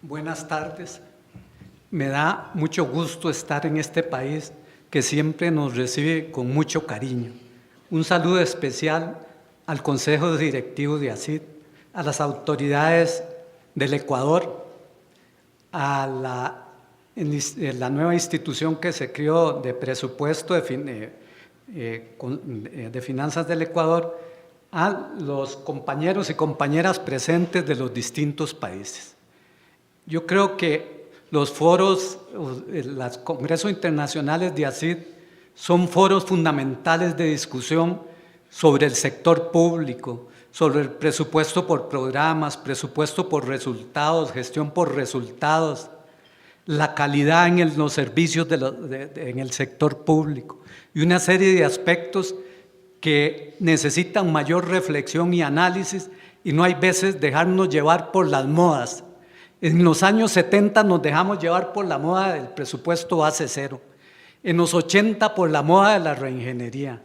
Buenas tardes. Me da mucho gusto estar en este país que siempre nos recibe con mucho cariño. Un saludo especial al Consejo Directivo de ACID, a las autoridades del Ecuador, a la nueva institución que se creó de presupuesto de finanzas del Ecuador, a los compañeros y compañeras presentes de los distintos países. Yo creo que los foros, los congresos internacionales de ACID son foros fundamentales de discusión sobre el sector público, sobre el presupuesto por programas, presupuesto por resultados, gestión por resultados, la calidad en los servicios en el sector público y una serie de aspectos que necesitan mayor reflexión y análisis, y no hay veces dejarnos llevar por las modas. En los años 70 nos dejamos llevar por la moda del presupuesto base cero, en los 80 por la moda de la reingeniería,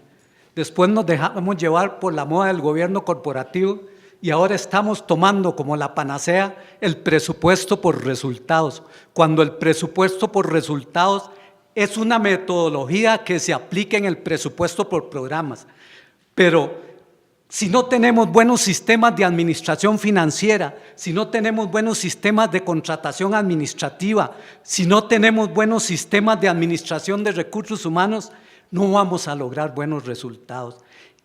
después nos dejamos llevar por la moda del gobierno corporativo y ahora estamos tomando como la panacea el presupuesto por resultados, cuando el presupuesto por resultados es una metodología que se aplica en el presupuesto por programas. Pero si no tenemos buenos sistemas de administración financiera, si no tenemos buenos sistemas de contratación administrativa, si no tenemos buenos sistemas de administración de recursos humanos, no vamos a lograr buenos resultados.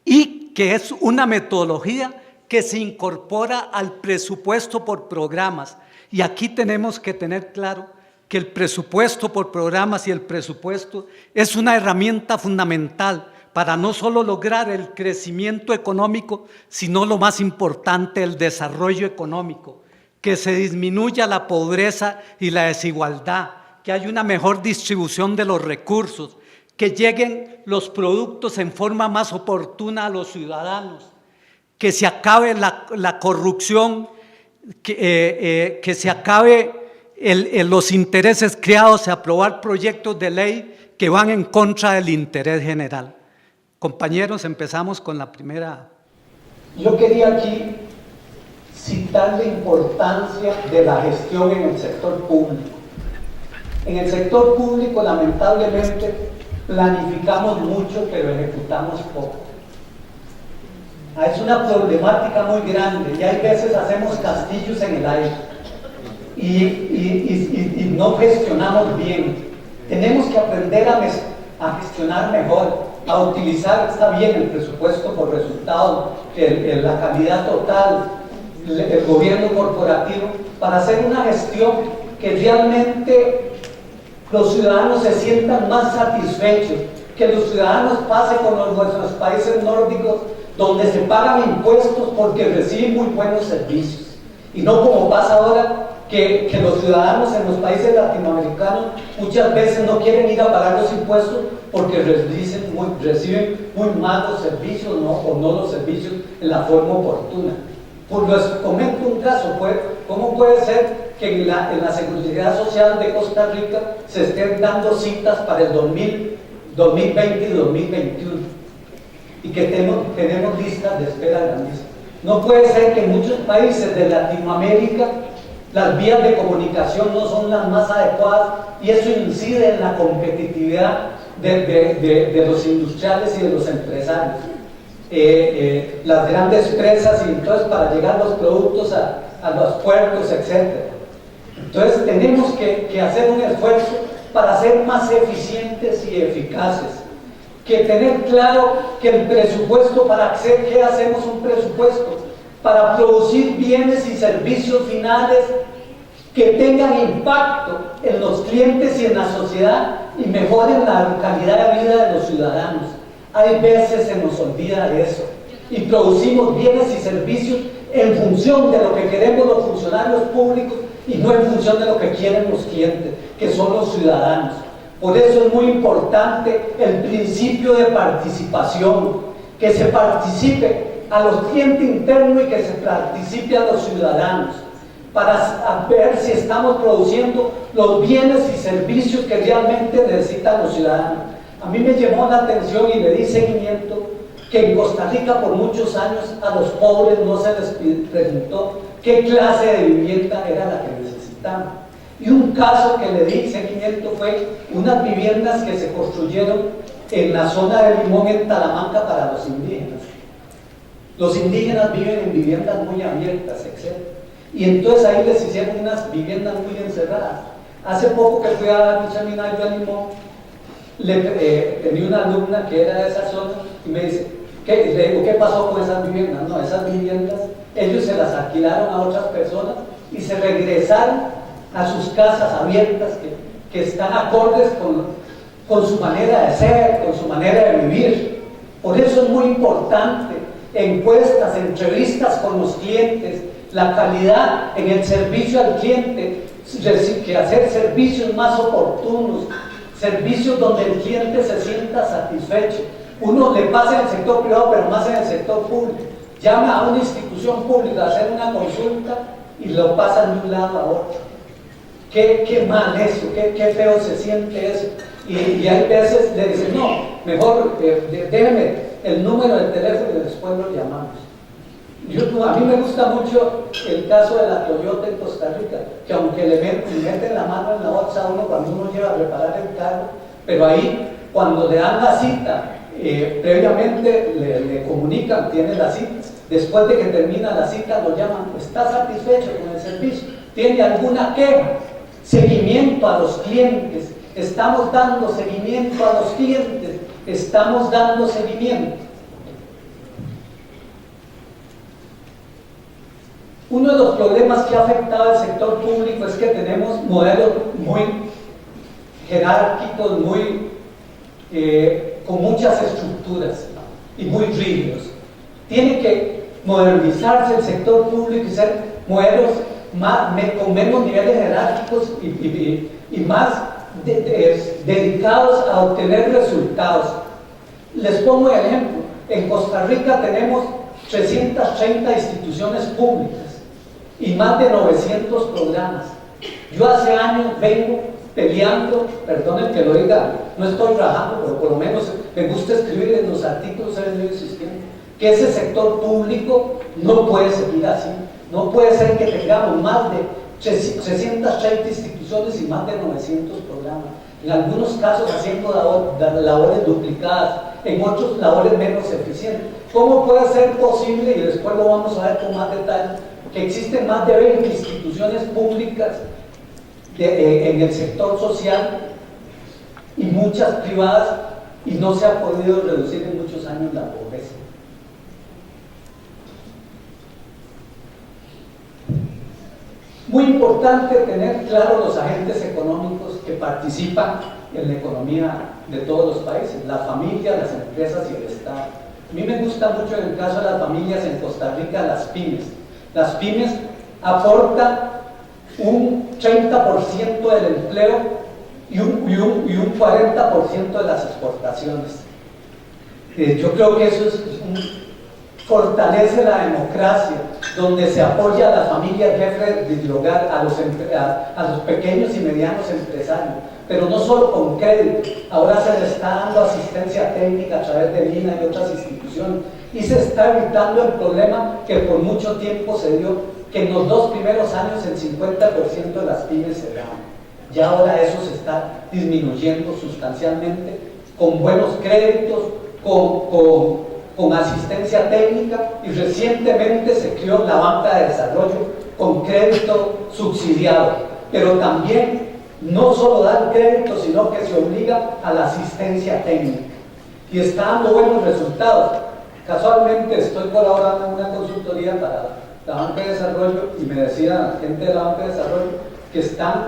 Y que es una metodología que se incorpora al presupuesto por programas. Y aquí tenemos que tener claro que el presupuesto por programas y el presupuesto es una herramienta fundamental para no solo lograr el crecimiento económico, sino lo más importante, el desarrollo económico, que se disminuya la pobreza y la desigualdad, que haya una mejor distribución de los recursos, que lleguen los productos en forma más oportuna a los ciudadanos, que se acabe la corrupción, que se acabe los intereses creados a aprobar proyectos de ley que van en contra del interés general. Compañeros, empezamos con la primera. Yo quería aquí citar la importancia de la gestión en el sector público. En el sector público, lamentablemente, planificamos mucho, pero ejecutamos poco. Es una problemática muy grande y hay veces hacemos castillos en el aire y no gestionamos bien. Tenemos que aprender a gestionar mejor, a utilizar, está bien, el presupuesto por resultados, la calidad total, el gobierno corporativo, para hacer una gestión que realmente los ciudadanos se sientan más satisfechos, que los ciudadanos pasen con nuestros países nórdicos, donde se pagan impuestos porque reciben muy buenos servicios, y no como pasa ahora, que los ciudadanos en los países latinoamericanos muchas veces no quieren ir a pagar los impuestos porque reciben muy malos servicios, ¿no? O no los servicios en la forma oportuna. Les comento un caso, ¿cómo puede ser que en la Seguridad Social de Costa Rica se estén dando citas para el 2020 y 2021 y que tenemos listas de espera grandísimas? No puede ser que en muchos países de Latinoamérica las vías de comunicación no son las más adecuadas y eso incide en la competitividad de los industriales y de los empresarios. Las grandes presas y entonces para llegar los productos a los puertos, etc. Entonces tenemos que hacer un esfuerzo para ser más eficientes y eficaces, que tener claro que el presupuesto, ¿qué hacemos un presupuesto? Para producir bienes y servicios finales que tengan impacto en los clientes y en la sociedad y mejoren la calidad de vida de los ciudadanos. Hay veces se nos olvida de eso y producimos bienes y servicios en función de lo que queremos los funcionarios públicos y no en función de lo que quieren los clientes, que son los ciudadanos. Por eso es muy importante el principio de participación, que se participe a los clientes internos y que se participe a los ciudadanos, para ver si estamos produciendo los bienes y servicios que realmente necesitan los ciudadanos. A mí me llamó la atención y le di seguimiento que en Costa Rica por muchos años a los pobres no se les preguntó qué clase de vivienda era la que necesitaban. necesitamos. Y un caso que le di seguimiento fue unas viviendas que se construyeron en la zona de Limón, en Talamanca, para los indígenas. Los indígenas viven en viviendas muy abiertas, etc. Y entonces ahí les hicieron unas viviendas muy encerradas. Hace poco que fui a dar un seminario a Limón, tenía una alumna que era de esa zona y me dice, le digo, ¿qué pasó con esas viviendas? No, esas viviendas, ellos se las alquilaron a otras personas y se regresaron a sus casas abiertas que están acordes con su manera de ser, con su manera de vivir. Por eso es muy importante encuestas, entrevistas con los clientes, la calidad en el servicio al cliente, que hacer servicios más oportunos, servicios donde el cliente se sienta satisfecho. Uno le pasa en el sector privado, pero más en el sector público. Llama a una institución pública a hacer una consulta y lo pasan de un lado a otro. Qué mal eso, qué feo se siente eso. Y hay veces le dicen, no, mejor déjeme el número del teléfono y después lo llamamos. A mí me gusta mucho el caso de la Toyota en Costa Rica, que aunque le meten la mano en la bolsa a uno cuando uno lleva a reparar el carro, pero ahí cuando le dan la cita, previamente le comunican, tiene la cita, después de que termina la cita lo llaman, ¿está satisfecho con el servicio? ¿Tiene alguna queja? Seguimiento a los clientes, estamos dando seguimiento a los clientes, estamos dando seguimiento. Uno de los problemas que ha afectado al sector público es que tenemos modelos muy jerárquicos, con muchas estructuras y muy rígidos. Tiene que modernizarse el sector público y ser modelos con menos niveles jerárquicos y más dedicados a obtener resultados. Les pongo el ejemplo. En Costa Rica tenemos 330 instituciones públicas y más de 900 programas. Yo hace años vengo peleando, perdonen que lo diga, no estoy trabajando, pero por lo menos me gusta escribir en los artículos, he venido insistiendo, que ese sector público no puede seguir así. No puede ser que tengamos más de 330 instituciones y más de 900 programas. En algunos casos haciendo labores duplicadas, en otros labores menos eficientes. ¿Cómo puede ser posible, y después lo vamos a ver con más detalle, que existen más de 20 instituciones públicas en el sector social y muchas privadas y no se ha podido reducir en muchos años la pobreza? Muy importante tener claro los agentes económicos que participan en la economía de todos los países, las familias, las empresas y el Estado. A mí me gusta mucho en el caso de las familias en Costa Rica las pymes. Las pymes aportan un 30% del empleo y un 40% de las exportaciones. Yo creo que eso fortalece la democracia, donde se apoya a las familias jefes de hogar, a los pequeños y medianos empresarios, pero no solo con crédito. Ahora se le está dando asistencia técnica a través de MINA y otras instituciones, y se está evitando el problema que por mucho tiempo se dio, que en los 2 primeros años el 50% de las pymes cerraron. Ya ahora eso se está disminuyendo sustancialmente, con buenos créditos, con asistencia técnica, y recientemente se creó la banca de desarrollo con crédito subsidiado, pero también no solo dar crédito, sino que se obliga a la asistencia técnica y está dando buenos resultados. Casualmente estoy colaborando en una consultoría para la banca de desarrollo y me decía la gente de la banca de desarrollo que están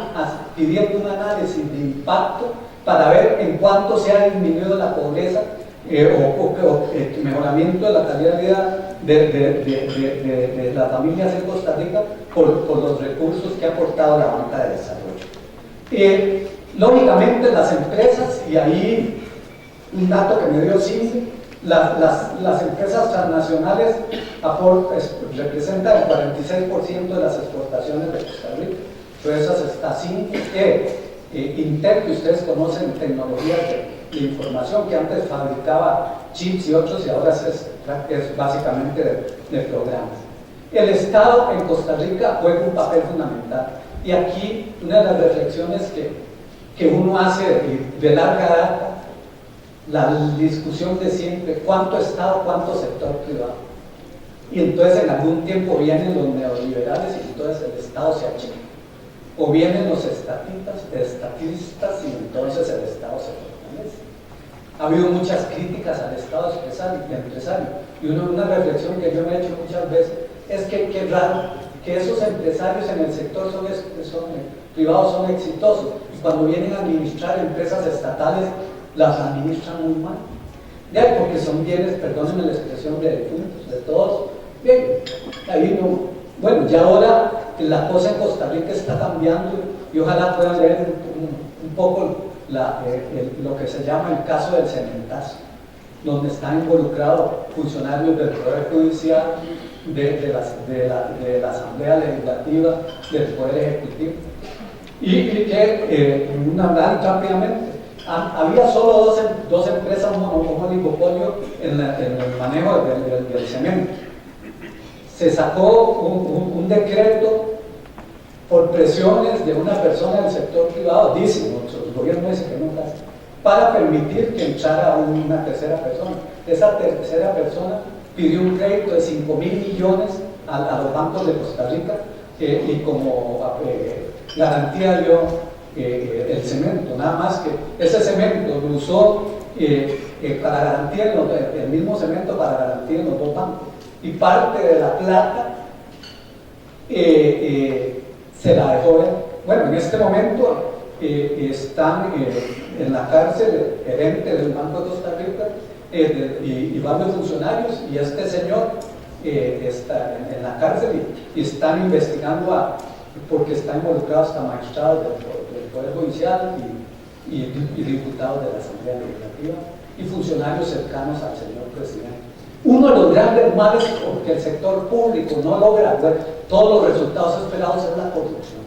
pidiendo un análisis de impacto para ver en cuánto se ha disminuido la pobreza o el mejoramiento de la calidad de vida de las familias en Costa Rica por los recursos que ha aportado la banca de desarrollo. Lógicamente las empresas, y ahí un dato que me dio CINCE, las empresas transnacionales representan el 46% de las exportaciones de Costa Rica. Entre esas está CINCE, Intel, que ustedes conocen, tecnologías de información, que antes fabricaba chips y otros, y ahora es básicamente de programas. El Estado en Costa Rica juega un papel fundamental. Y aquí una de las reflexiones que uno hace de larga data, la discusión de siempre, ¿cuánto Estado, cuánto sector privado? Y entonces en algún tiempo vienen los neoliberales y entonces el Estado se achica. O vienen los estatistas y entonces el Estado se fortalece. Ha habido muchas críticas al Estado empresario. Y una reflexión que yo me he hecho muchas veces es que qué raro que esos empresarios en el sector privados son exitosos. Y cuando vienen a administrar empresas estatales, las administran muy mal. Ya, porque son bienes, perdónenme la expresión, de difuntos, de todos. Bien, ahí no. Bueno, ya ahora la cosa en Costa Rica está cambiando y ojalá puedan ver un poco lo que se llama el caso del cementazo, donde están involucrados funcionarios del Poder Judicial, de la Asamblea Legislativa, del Poder Ejecutivo. Y que, rápidamente, había solo dos empresas, un oligopolio en el manejo del cemento. Se sacó un decreto por presiones de una persona del sector privado, dice, el gobierno dice que no lo hace, para permitir que entrara una tercera persona. Esa tercera persona pidió un crédito de 5.000 millones a los bancos de Costa Rica y como garantía dio el cemento, nada más que ese cemento lo usó para garantía, el mismo cemento para garantía en los dos bancos, y parte de la plata se la dejó él. Bueno, en este momento están en la cárcel el gerente del Banco de Costa Rica y varios funcionarios, y este señor está en la cárcel y están investigando porque está involucrado hasta magistrados del Poder Judicial y diputados de la Asamblea Legislativa y funcionarios cercanos al señor presidente. Uno de los grandes males porque el sector público no logra ver todos los resultados esperados es la corrupción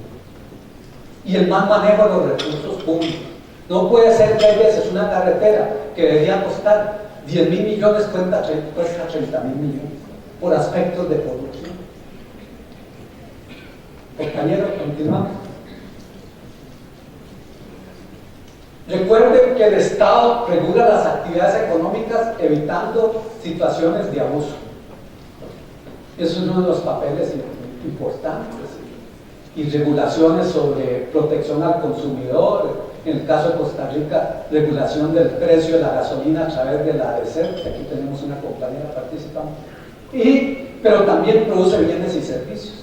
y el mal manejo de los recursos públicos. No puede ser que hay veces una carretera que debería costar 10.000 millones cuesta 30.000 millones por aspectos de corrupción. Compañeros, continuamos. Recuerden que el Estado regula las actividades económicas evitando situaciones de abuso. Eso es uno de los papeles importantes. Y regulaciones sobre protección al consumidor. En el caso de Costa Rica, regulación del precio de la gasolina a través de la ADC, que aquí tenemos una compañera participando. Pero también produce bienes y servicios.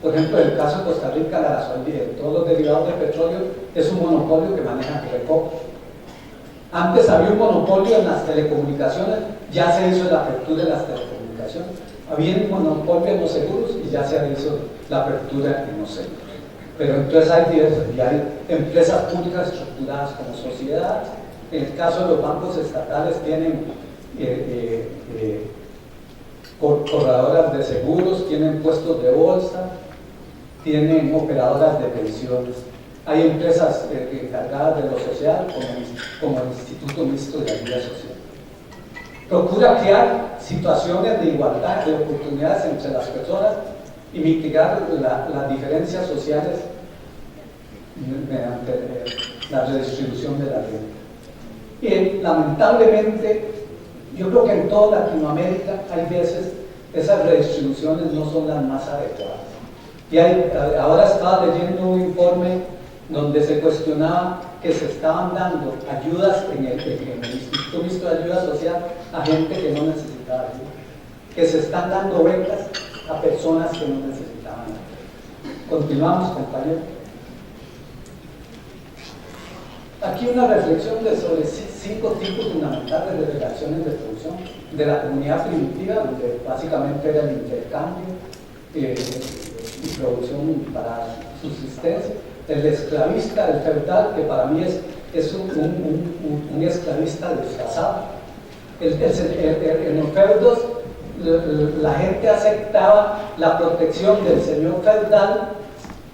Por ejemplo, en el caso de Costa Rica, la gasolina, todos los derivados del petróleo, es un monopolio que maneja Recope. Antes había un monopolio en las telecomunicaciones, ya se hizo la apertura de las telecomunicaciones. Había un monopolio en los seguros y ya se hizo la apertura en los seguros. Pero entonces hay empresas públicas estructuradas como sociedades. En el caso de los bancos estatales tienen corredoras de seguros, tienen puestos de bolsa, tienen operadoras de pensiones. Hay empresas encargadas de lo social, como el Instituto Mixto de Ayuda Social. Procura crear situaciones de igualdad de oportunidades entre las personas y mitigar las diferencias sociales mediante la redistribución de la renta. Y lamentablemente, yo creo que en toda Latinoamérica hay veces esas redistribuciones no son las más adecuadas. Y ahora estaba leyendo un informe donde se cuestionaba que se estaban dando ayudas en el Instituto Mixto de Ayuda Social a gente que no necesitaba ayuda, que se están dando becas a personas que no necesitaban ayuda. Continuamos, compañeros. Aquí una reflexión sobre 5 tipos fundamentales de relaciones de producción de la comunidad primitiva, donde básicamente era el intercambio y producción para subsistencia. El esclavista, el feudal, que para mí es un esclavista disfrazado. En los feudos la gente aceptaba la protección del señor feudal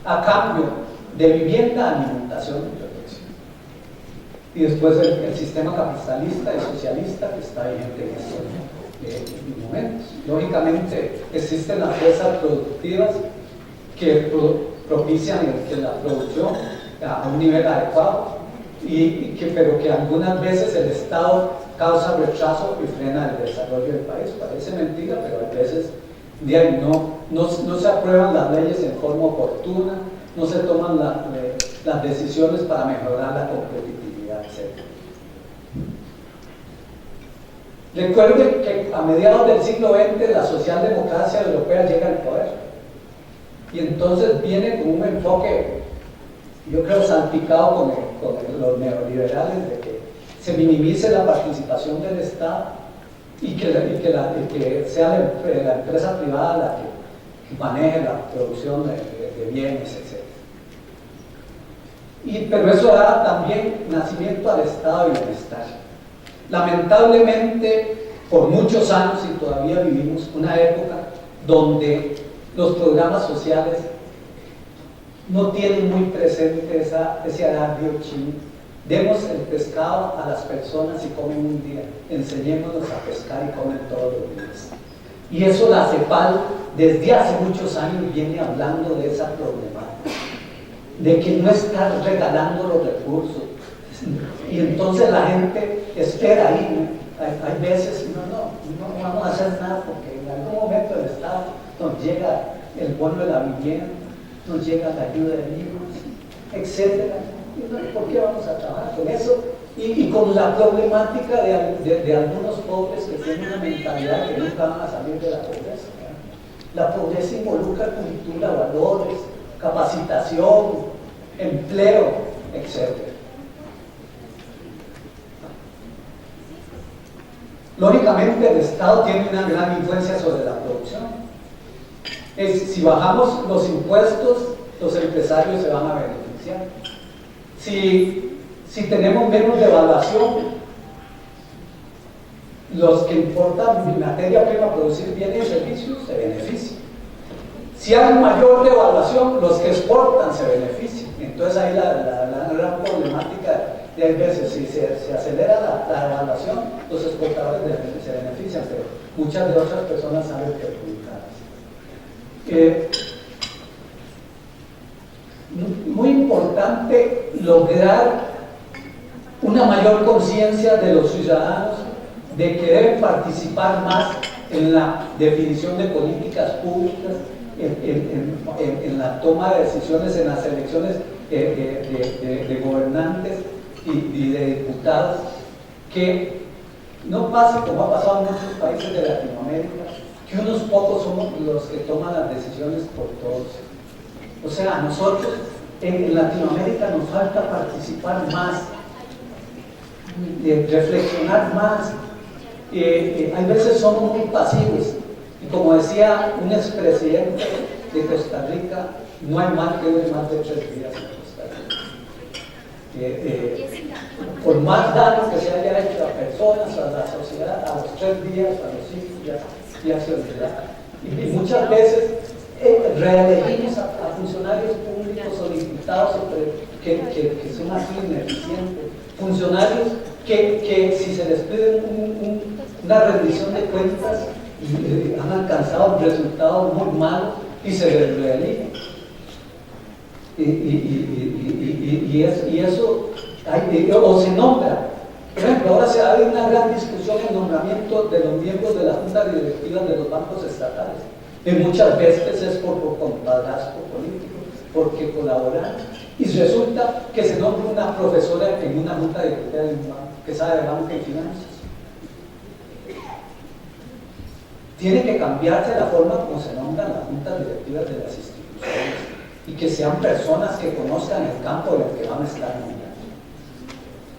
a cambio de vivienda, alimentación y protección. Y después el sistema capitalista y socialista que está vigente en estos momentos. Lógicamente existen las fuerzas productivas que propician que la producción a un nivel adecuado, pero que algunas veces el Estado causa retraso y frena el desarrollo del país. Parece mentira, pero a veces no se aprueban las leyes en forma oportuna, no se toman las decisiones para mejorar la competitividad, etc. Recuerden que a mediados del siglo XX la socialdemocracia europea llega al poder y entonces viene con un enfoque, yo creo, salpicado con los neoliberales, de que se minimice la participación del Estado y que sea la empresa privada la que maneje la producción de bienes, etc. Pero eso da también nacimiento al estado de bienestar. Lamentablemente, por muchos años y todavía vivimos una época donde los programas sociales no tienen muy presente ese adagio chino: demos el pescado a las personas y comen un día, enseñémonos a pescar y comen todos los días. Y eso la CEPAL desde hace muchos años viene hablando de esa problemática, de que no está regalando los recursos. Y entonces la gente espera ahí. Hay veces no vamos a hacer nada porque en algún momento el Estado nos llega el bono de la vivienda, nos llega la ayuda de niños, etc. ¿Por qué vamos a trabajar con eso? Y con la problemática de algunos pobres que tienen una mentalidad que nunca van a salir de la pobreza, ¿verdad? La pobreza involucra cultura, valores, capacitación, empleo, etc. Lógicamente el Estado tiene una gran influencia sobre la producción. Si bajamos los impuestos, los empresarios se van a beneficiar. Si tenemos menos devaluación, los que importan materia prima, producir bienes y servicios, se benefician. Si hay mayor devaluación, los que exportan se benefician. Entonces ahí la gran problemática de hay veces, si se acelera la devaluación, los exportadores se benefician, pero muchas de otras personas salen perjudicadas. Muy importante lograr una mayor conciencia de los ciudadanos de que deben participar más en la definición de políticas públicas, en la toma de decisiones, en las elecciones de gobernantes y de diputados, que no pase como ha pasado en muchos países de Latinoamérica, que unos pocos somos los que toman las decisiones por todos. O sea, a nosotros en Latinoamérica nos falta participar más, reflexionar más. Hay veces somos muy pasivos y, como decía un expresidente de Costa Rica, no hay mal que dure más de 3 días en Costa Rica. Por más daño que se haya hecho a personas, a la sociedad, a los 3 días, a los 5 días, ya se olvida. Y muchas veces reelegimos a funcionarios públicos o diputados que son así ineficientes, funcionarios que si se les pide una rendición de cuentas han alcanzado resultados muy malos y se les reeligen. Y eso o se nombra. Por ejemplo, ahora se ha habido una gran discusión en el nombramiento de los miembros de la Junta Directiva de los bancos estatales, que muchas veces es por compadrazgo político, porque colaboran, y resulta que se nombra una profesora en una Junta Directiva de un banco que sabe de banca y finanzas. Tiene que cambiarse la forma como se nombran las juntas directivas de las instituciones y que sean personas que conozcan el campo en el que van a estar nombrando.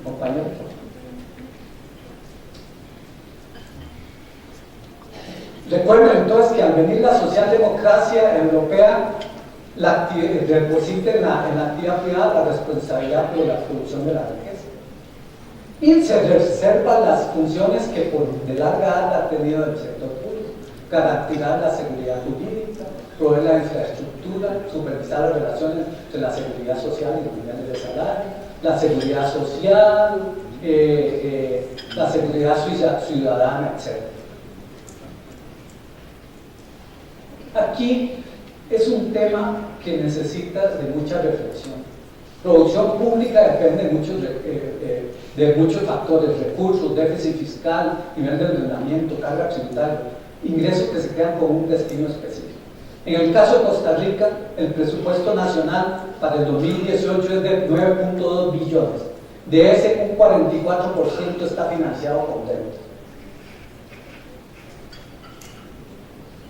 Compañero. Recuerden entonces que al venir la socialdemocracia europea deposita en la actividad privada la responsabilidad por la producción de la riqueza y se reservan las funciones que por de larga data ha tenido el sector público: garantizar la seguridad jurídica, proveer la infraestructura, supervisar las relaciones entre la seguridad social y los niveles de salario, la seguridad social, la seguridad ciudadana, etc. Aquí es un tema que necesita de mucha reflexión. Producción pública depende de muchos factores: recursos, déficit fiscal, nivel de endeudamiento, carga tributaria, ingresos que se quedan con un destino específico. En el caso de Costa Rica, el presupuesto nacional para el 2018 es de 9.2 billones. De ese, un 44% está financiado con deuda.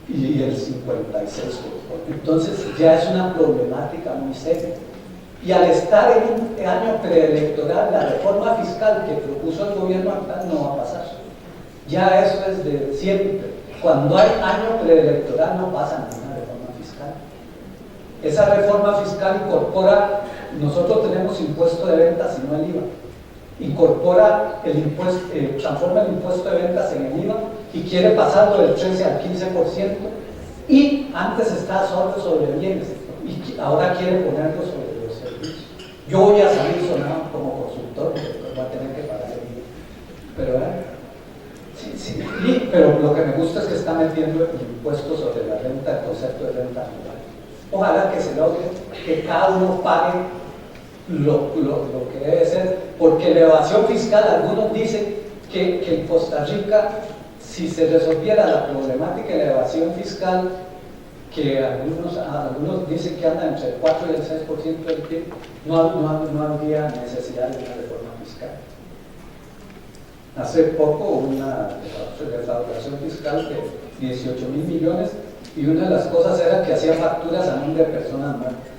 Y el 56%. Entonces ya es una problemática muy seria. Y al estar en un año preelectoral, la reforma fiscal que propuso el gobierno actual no va a pasar. Ya eso es de siempre. Cuando hay año preelectoral no pasa ninguna reforma fiscal. Esa reforma fiscal incorpora, nosotros tenemos impuesto de ventas y no el IVA. Incorpora el impuesto, transforma el impuesto de ventas en el IVA y quiere pasarlo del 13 al 15%, y antes estaba solo sobre bienes y ahora quiere ponerlo sobre los servicios. Yo voy a salir sonado como consultor, pero voy a tener que pagar el IVA. Pero, sí, pero lo que me gusta es que está metiendo el impuesto sobre la renta, el concepto de renta anual. Ojalá que se logre que cada uno pague lo que debe ser, porque la evasión fiscal, algunos dicen que en Costa Rica, si se resolviera la problemática de la evasión fiscal, que algunos dicen que anda entre el 4 y el 6% del PIB, no habría necesidad de una reforma fiscal. Hace poco una recaudación fiscal de 18.000 millones, y una de las cosas era que hacía facturas a nombre de personas muertas.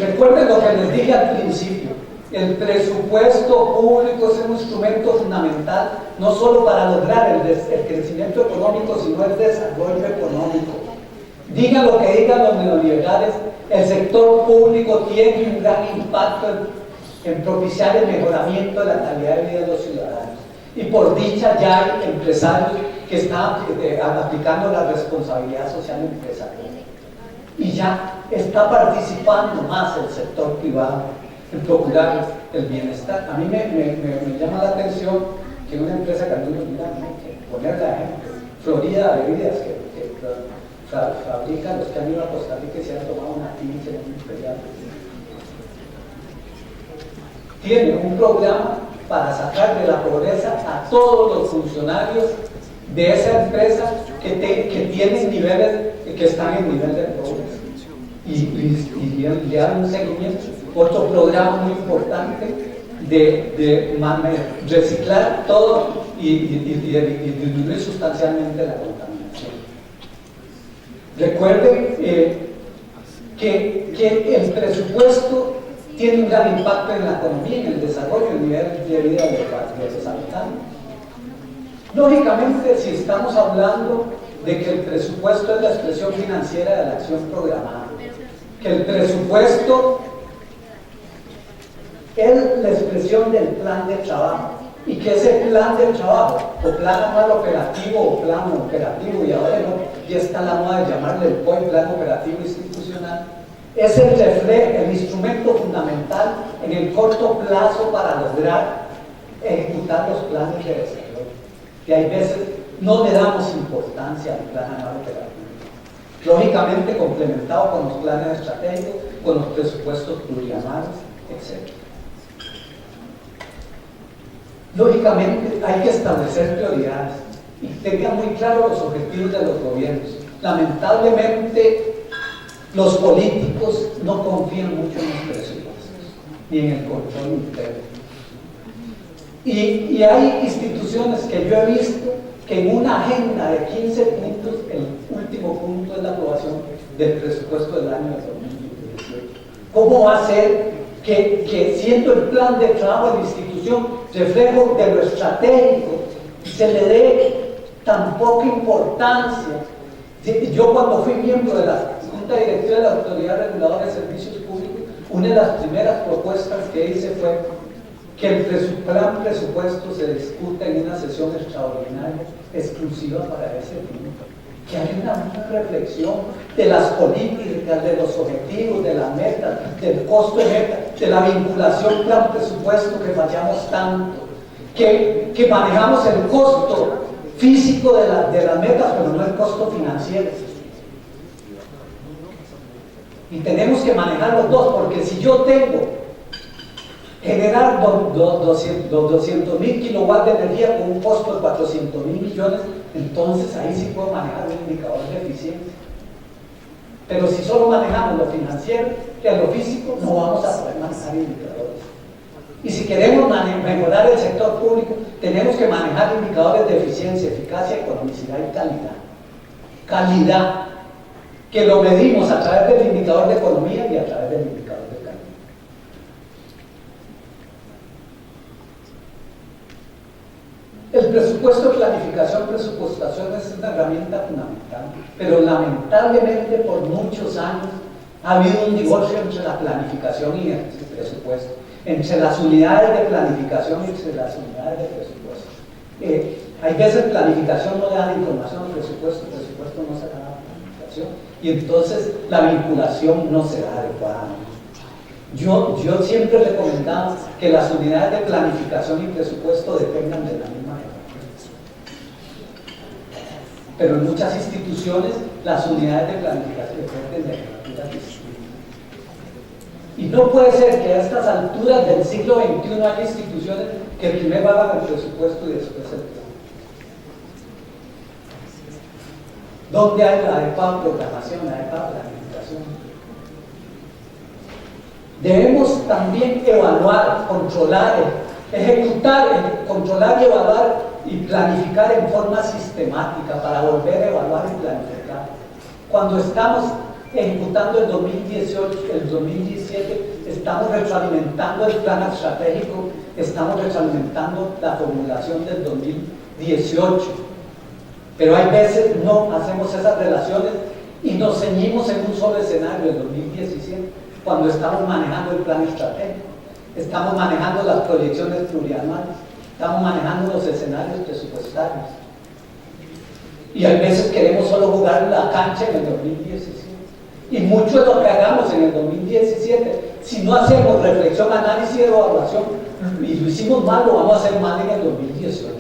Recuerden lo que les dije al principio: el presupuesto público es un instrumento fundamental no solo para lograr el crecimiento económico, sino el desarrollo económico. Digan lo que digan los neoliberales, el sector público tiene un gran impacto en propiciar el mejoramiento de la calidad de vida de los ciudadanos. Y por dicha ya hay empresarios que están aplicando la responsabilidad social empresarial. Y ya está participando más el sector privado en procurar el bienestar. A mí me llama la atención que una empresa que algunos miran, que ponerla ejemplo, Florida Bebidas, que fabrica, los que han ido a Costa Rica y se han tomado una 15 en un imperial, tiene un programa para sacar de la pobreza a todos los funcionarios de esa empresa que tienen niveles, que están en nivel de pobreza, y le dan un seguimiento. Otro programa muy importante de reciclar todo y disminuir sustancialmente la contaminación. Recuerden que el presupuesto tiene un gran impacto en la economía, en el desarrollo, en el nivel de vida de los habitantes. Lógicamente, si estamos hablando de que el presupuesto es la expresión financiera de la acción programada, que el presupuesto es la expresión del plan de trabajo, y que ese plan de trabajo, o plan anual operativo, o plan operativo, y ahora ya está la moda de llamarle el POI, plan operativo institucional, es el instrumento fundamental en el corto plazo para lograr ejecutar los planes de desarrollo. Y hay veces no le damos importancia al plan anual operativo, lógicamente complementado con los planes estratégicos, con los presupuestos plurianuales, etc. Lógicamente hay que establecer prioridades y tengan muy claros los objetivos de los gobiernos. Lamentablemente los políticos no confían mucho en los presupuestos ni en el control interno. Y hay instituciones que yo he visto que en una agenda de 15 puntos, el último punto es la aprobación del presupuesto del año 2018. ¿Cómo va a ser que siendo el plan de trabajo de la institución reflejo de lo estratégico se le dé tan poca importancia? Yo, cuando fui miembro de la Junta Directiva de la Autoridad Reguladora de Servicios Públicos, una de las primeras propuestas que hice fue que el plan presupuesto se discuta en una sesión extraordinaria exclusiva para ese fin, que haya una reflexión de las políticas, de los objetivos, de las metas, del costo de meta, de la vinculación plan-presupuesto que fallamos tanto, que manejamos el costo físico de las metas, pero no el costo financiero. Y tenemos que manejar los dos, porque si yo tengo generar 200.000 kilowatts de energía con un costo de 400.000 millones, entonces ahí sí puedo manejar un indicador de eficiencia. Pero si solo manejamos lo financiero y lo físico, no vamos a poder manejar indicadores. Y si queremos mejorar el sector público, tenemos que manejar indicadores de eficiencia, eficacia, economicidad y calidad. Calidad, que lo medimos a través del indicador de economía y a través del indicador de calidad. El presupuesto de planificación, presupuestación es una herramienta fundamental, pero lamentablemente por muchos años ha habido un divorcio entre la planificación y el presupuesto, entre las unidades de planificación y entre las unidades de presupuesto. Hay veces planificación no le da la información al presupuesto, el presupuesto no se da la planificación, y entonces la vinculación no se da adecuadamente. Yo siempre he recomendado que las unidades de planificación y presupuesto dependan de la misma herramienta. Pero en muchas instituciones las unidades de planificación dependen de herramientas distintas. Y no puede ser que a estas alturas del siglo XXI haya instituciones que primero hagan el presupuesto y después el plan. ¿Dónde hay la adecuada programación, la adecuada planificación? Debemos también evaluar, controlar, ejecutar, controlar y evaluar y planificar en forma sistemática para volver a evaluar y planificar. Cuando estamos ejecutando el 2018, el 2017, estamos retroalimentando el plan estratégico, estamos retroalimentando la formulación del 2018. Pero hay veces no hacemos esas relaciones y nos ceñimos en un solo escenario, el 2017, cuando estamos manejando el plan estratégico, estamos manejando las proyecciones plurianuales, estamos manejando los escenarios presupuestarios. Y hay veces queremos solo jugar la cancha en el 2017. Y mucho de lo que hagamos en el 2017, si no hacemos reflexión, análisis y evaluación, y lo hicimos mal, lo vamos a hacer mal en el 2018.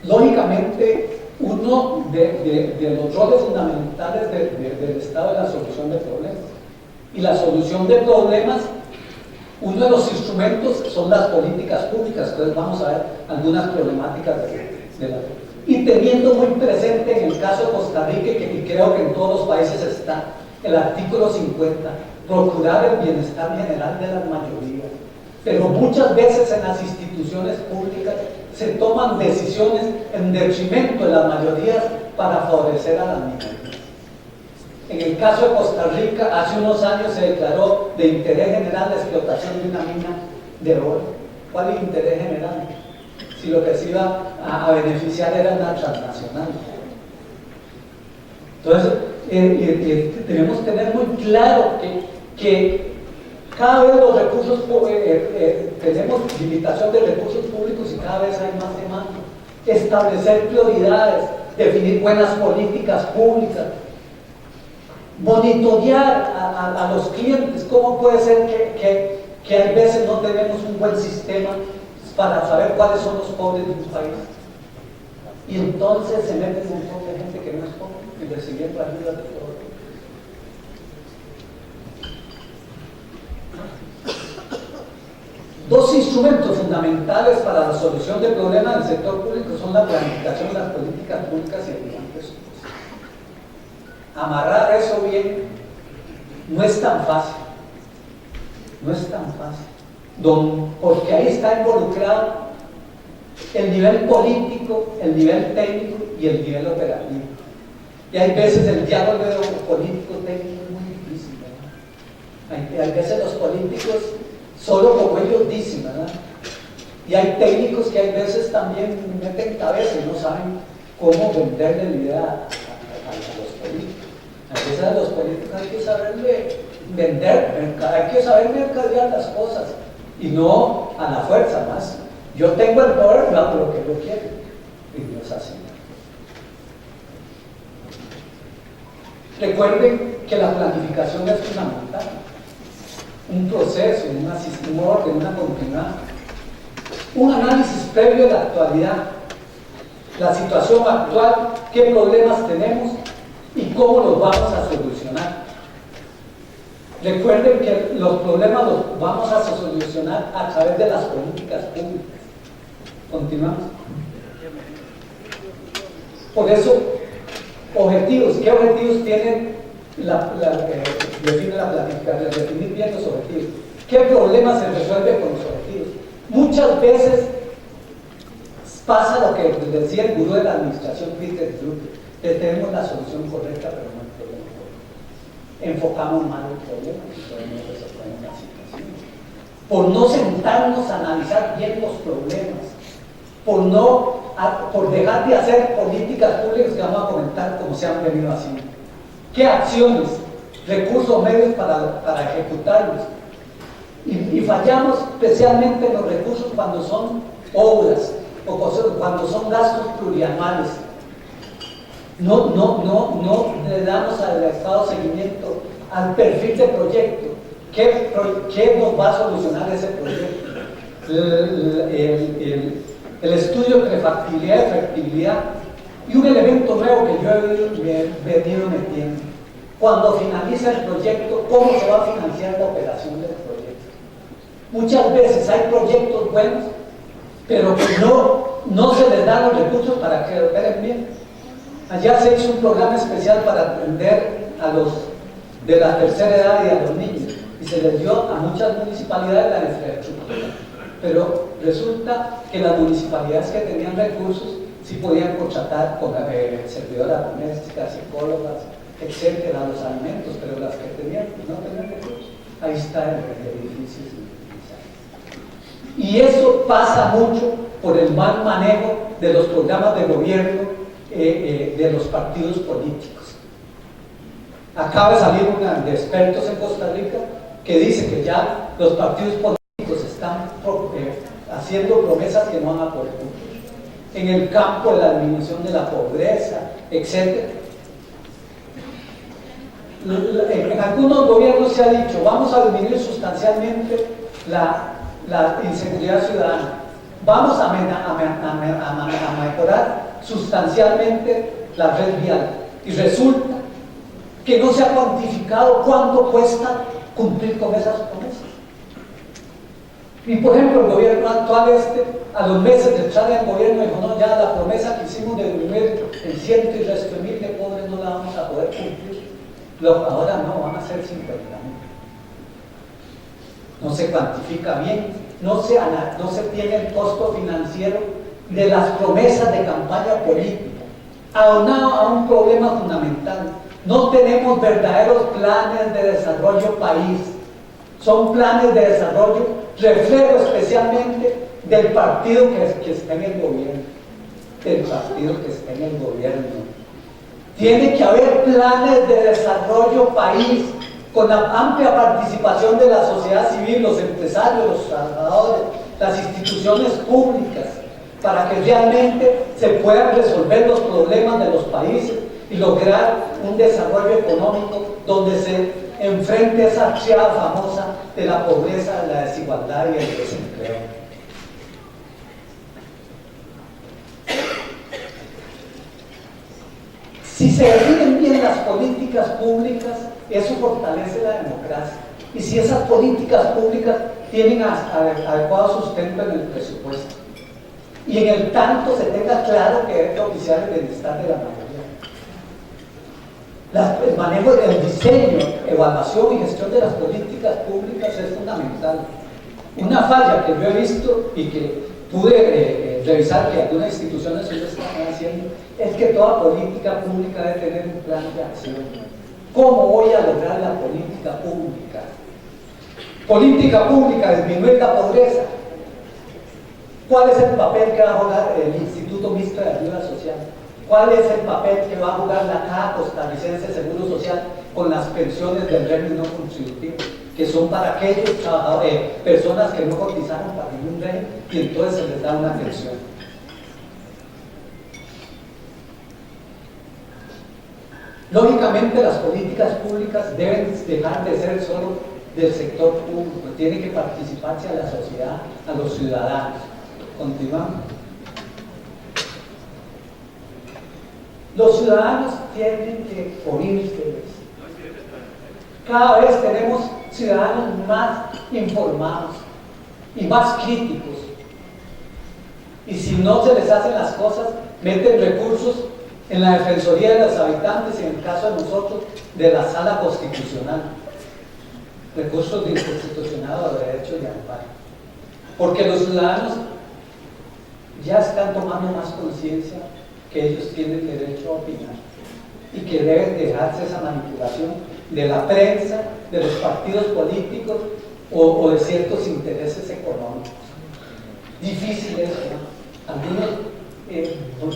Lógicamente, uno de los roles fundamentales del Estado es la solución de problemas. Y la solución de problemas, uno de los instrumentos son las políticas públicas. Entonces vamos a ver algunas problemáticas y teniendo muy presente en el caso de Costa Rica, y creo que en todos los países está, el artículo 50, procurar el bienestar general de las mayorías. Pero muchas veces en las instituciones públicas se toman decisiones en detrimento de las mayorías para favorecer a las minorías. En el caso de Costa Rica, hace unos años se declaró de interés general la explotación de una mina de oro. ¿Cuál es el interés general? Si lo que se iba a beneficiar era una transnacional. Entonces, debemos tener muy claro que cada vez los recursos, tenemos limitación de recursos públicos y cada vez hay más demanda. Establecer prioridades, definir buenas políticas públicas, monitorear a los clientes. ¿Cómo puede ser que hay veces no tenemos un buen sistema para saber cuáles son los pobres de un país? Y entonces se mete un montón de gente que no es pobre y recibiendo ayuda de todo. Dos instrumentos fundamentales para la solución de problemas del sector público son la planificación de las políticas públicas y el plan presupuestario. Amarrar eso bien no es tan fácil. No es tan fácil. Porque ahí está involucrado el nivel político, el nivel técnico y el nivel operativo. Y hay veces el diálogo político-técnico es muy difícil, ¿verdad? Hay veces los políticos solo como ellos dicen, ¿verdad? Y hay técnicos que hay veces también meten cabeza y no saben cómo venderle la idea a los políticos. A veces a los políticos hay que saberle vender, hay que saber mercadear las cosas y no a la fuerza más. Yo tengo el poder, no hago lo que yo quiero. Y no es así. Recuerden que la planificación es fundamental. Un proceso, un orden, una continuidad. Un análisis previo de la actualidad, la situación actual, qué problemas tenemos y cómo los vamos a solucionar. Recuerden que los problemas los vamos a solucionar a través de las políticas públicas. Continuamos. Por eso, objetivos. ¿Qué objetivos tienen define la planificación? Definir bien los objetivos. ¿Qué problemas se resuelven con los objetivos? Muchas veces pasa lo que decía el gurú de la administración, Peter Drucker, que tenemos la solución correcta, pero no el problema correcto. Enfocamos mal el problema y podemos resolver la situación. Por no sentarnos a analizar bien los problemas, por dejar de hacer políticas públicas que vamos a comentar como se han venido haciendo. ¿Qué acciones, recursos, medios para ejecutarlos? Y fallamos especialmente en los recursos cuando son obras o cuando son gastos plurianuales. No le damos al Estado seguimiento al perfil de proyecto. ¿Qué nos va a solucionar ese proyecto? El estudio de factibilidad y efectividad. Y un elemento nuevo que yo he venido metiendo. Cuando finaliza el proyecto, ¿cómo se va a financiar la operación del proyecto? Muchas veces hay proyectos buenos, pero que no se les dan los recursos para que operen bien. Allá se hizo un programa especial para atender a los de la tercera edad y a los niños, y se les dio a muchas municipalidades la infraestructura. Pero resulta que las municipalidades que tenían recursos sí podían contratar con servidoras domésticas, psicólogas, etcétera, los alimentos, pero las que no tenían recursos, ahí está el edificio. Y eso pasa mucho por el mal manejo de los programas de gobierno de los partidos políticos. Acaba de salir una de expertos en Costa Rica que dice que ya los partidos políticos están haciendo promesas que no van a poder cumplir. En el campo de la disminución de la pobreza, etc. En algunos gobiernos se ha dicho, vamos a disminuir sustancialmente la inseguridad ciudadana, vamos a mejorar sustancialmente la red vial, y resulta que no se ha cuantificado cuánto cuesta cumplir con esas promesas. Y por ejemplo, el gobierno actual a los meses de entrar en el gobierno dijo, no, ya la promesa que hicimos de disminuir el ciento y resto de mil de pobres no la vamos a poder cumplir. Ahora no, van a ser 50.000. No se cuantifica bien, no se tiene el costo financiero de las promesas de campaña política, aunado a un problema fundamental. No tenemos verdaderos planes de desarrollo país. Son planes de desarrollo, reflejo especialmente del partido que está en el gobierno. Del partido que está en el gobierno. Tiene que haber planes de desarrollo país, con la amplia participación de la sociedad civil, los empresarios, los trabajadores, las instituciones públicas, para que realmente se puedan resolver los problemas de los países y lograr un desarrollo económico donde se enfrente esa triada famosa de la pobreza, la desigualdad y el desempleo. Si se definen bien las políticas públicas, eso fortalece la democracia. Y si esas políticas públicas tienen adecuado sustento en el presupuesto, y en el tanto se tenga claro que debe propiciar el bienestar de la mayoría. El manejo del diseño, evaluación y gestión de las políticas públicas es fundamental. Una falla que yo he visto y que pude revisar que algunas instituciones lo están haciendo es que toda política pública debe tener un plan de acción. ¿Cómo voy a lograr la política pública? Política pública, disminuir la pobreza. ¿Cuál es el papel que va a jugar el Instituto Mixto de Ayuda Social? ¿Cuál es el papel que va a jugar la Caja Costarricense de Seguro Social con las pensiones del régimen no contributivo? que son para aquellos personas que no cotizaron para ningún régimen y entonces se les da una pensión. Lógicamente las políticas públicas deben dejar de ser solo del sector público, tiene que participarse a la sociedad, a los ciudadanos. Continuamos. Los ciudadanos tienen que oírse. Cada vez tenemos ciudadanos más informados y más críticos. Y si no se les hacen las cosas, meten recursos en la Defensoría de los Habitantes y en el caso de nosotros, de la Sala Constitucional. Recursos de inconstitucional de derechos de amparo. Porque los ciudadanos ya están tomando más conciencia que ellos tienen derecho a opinar y que deben dejarse esa manipulación de la prensa, de los partidos políticos o de ciertos intereses económicos. Difícil eso, ¿no? Algunos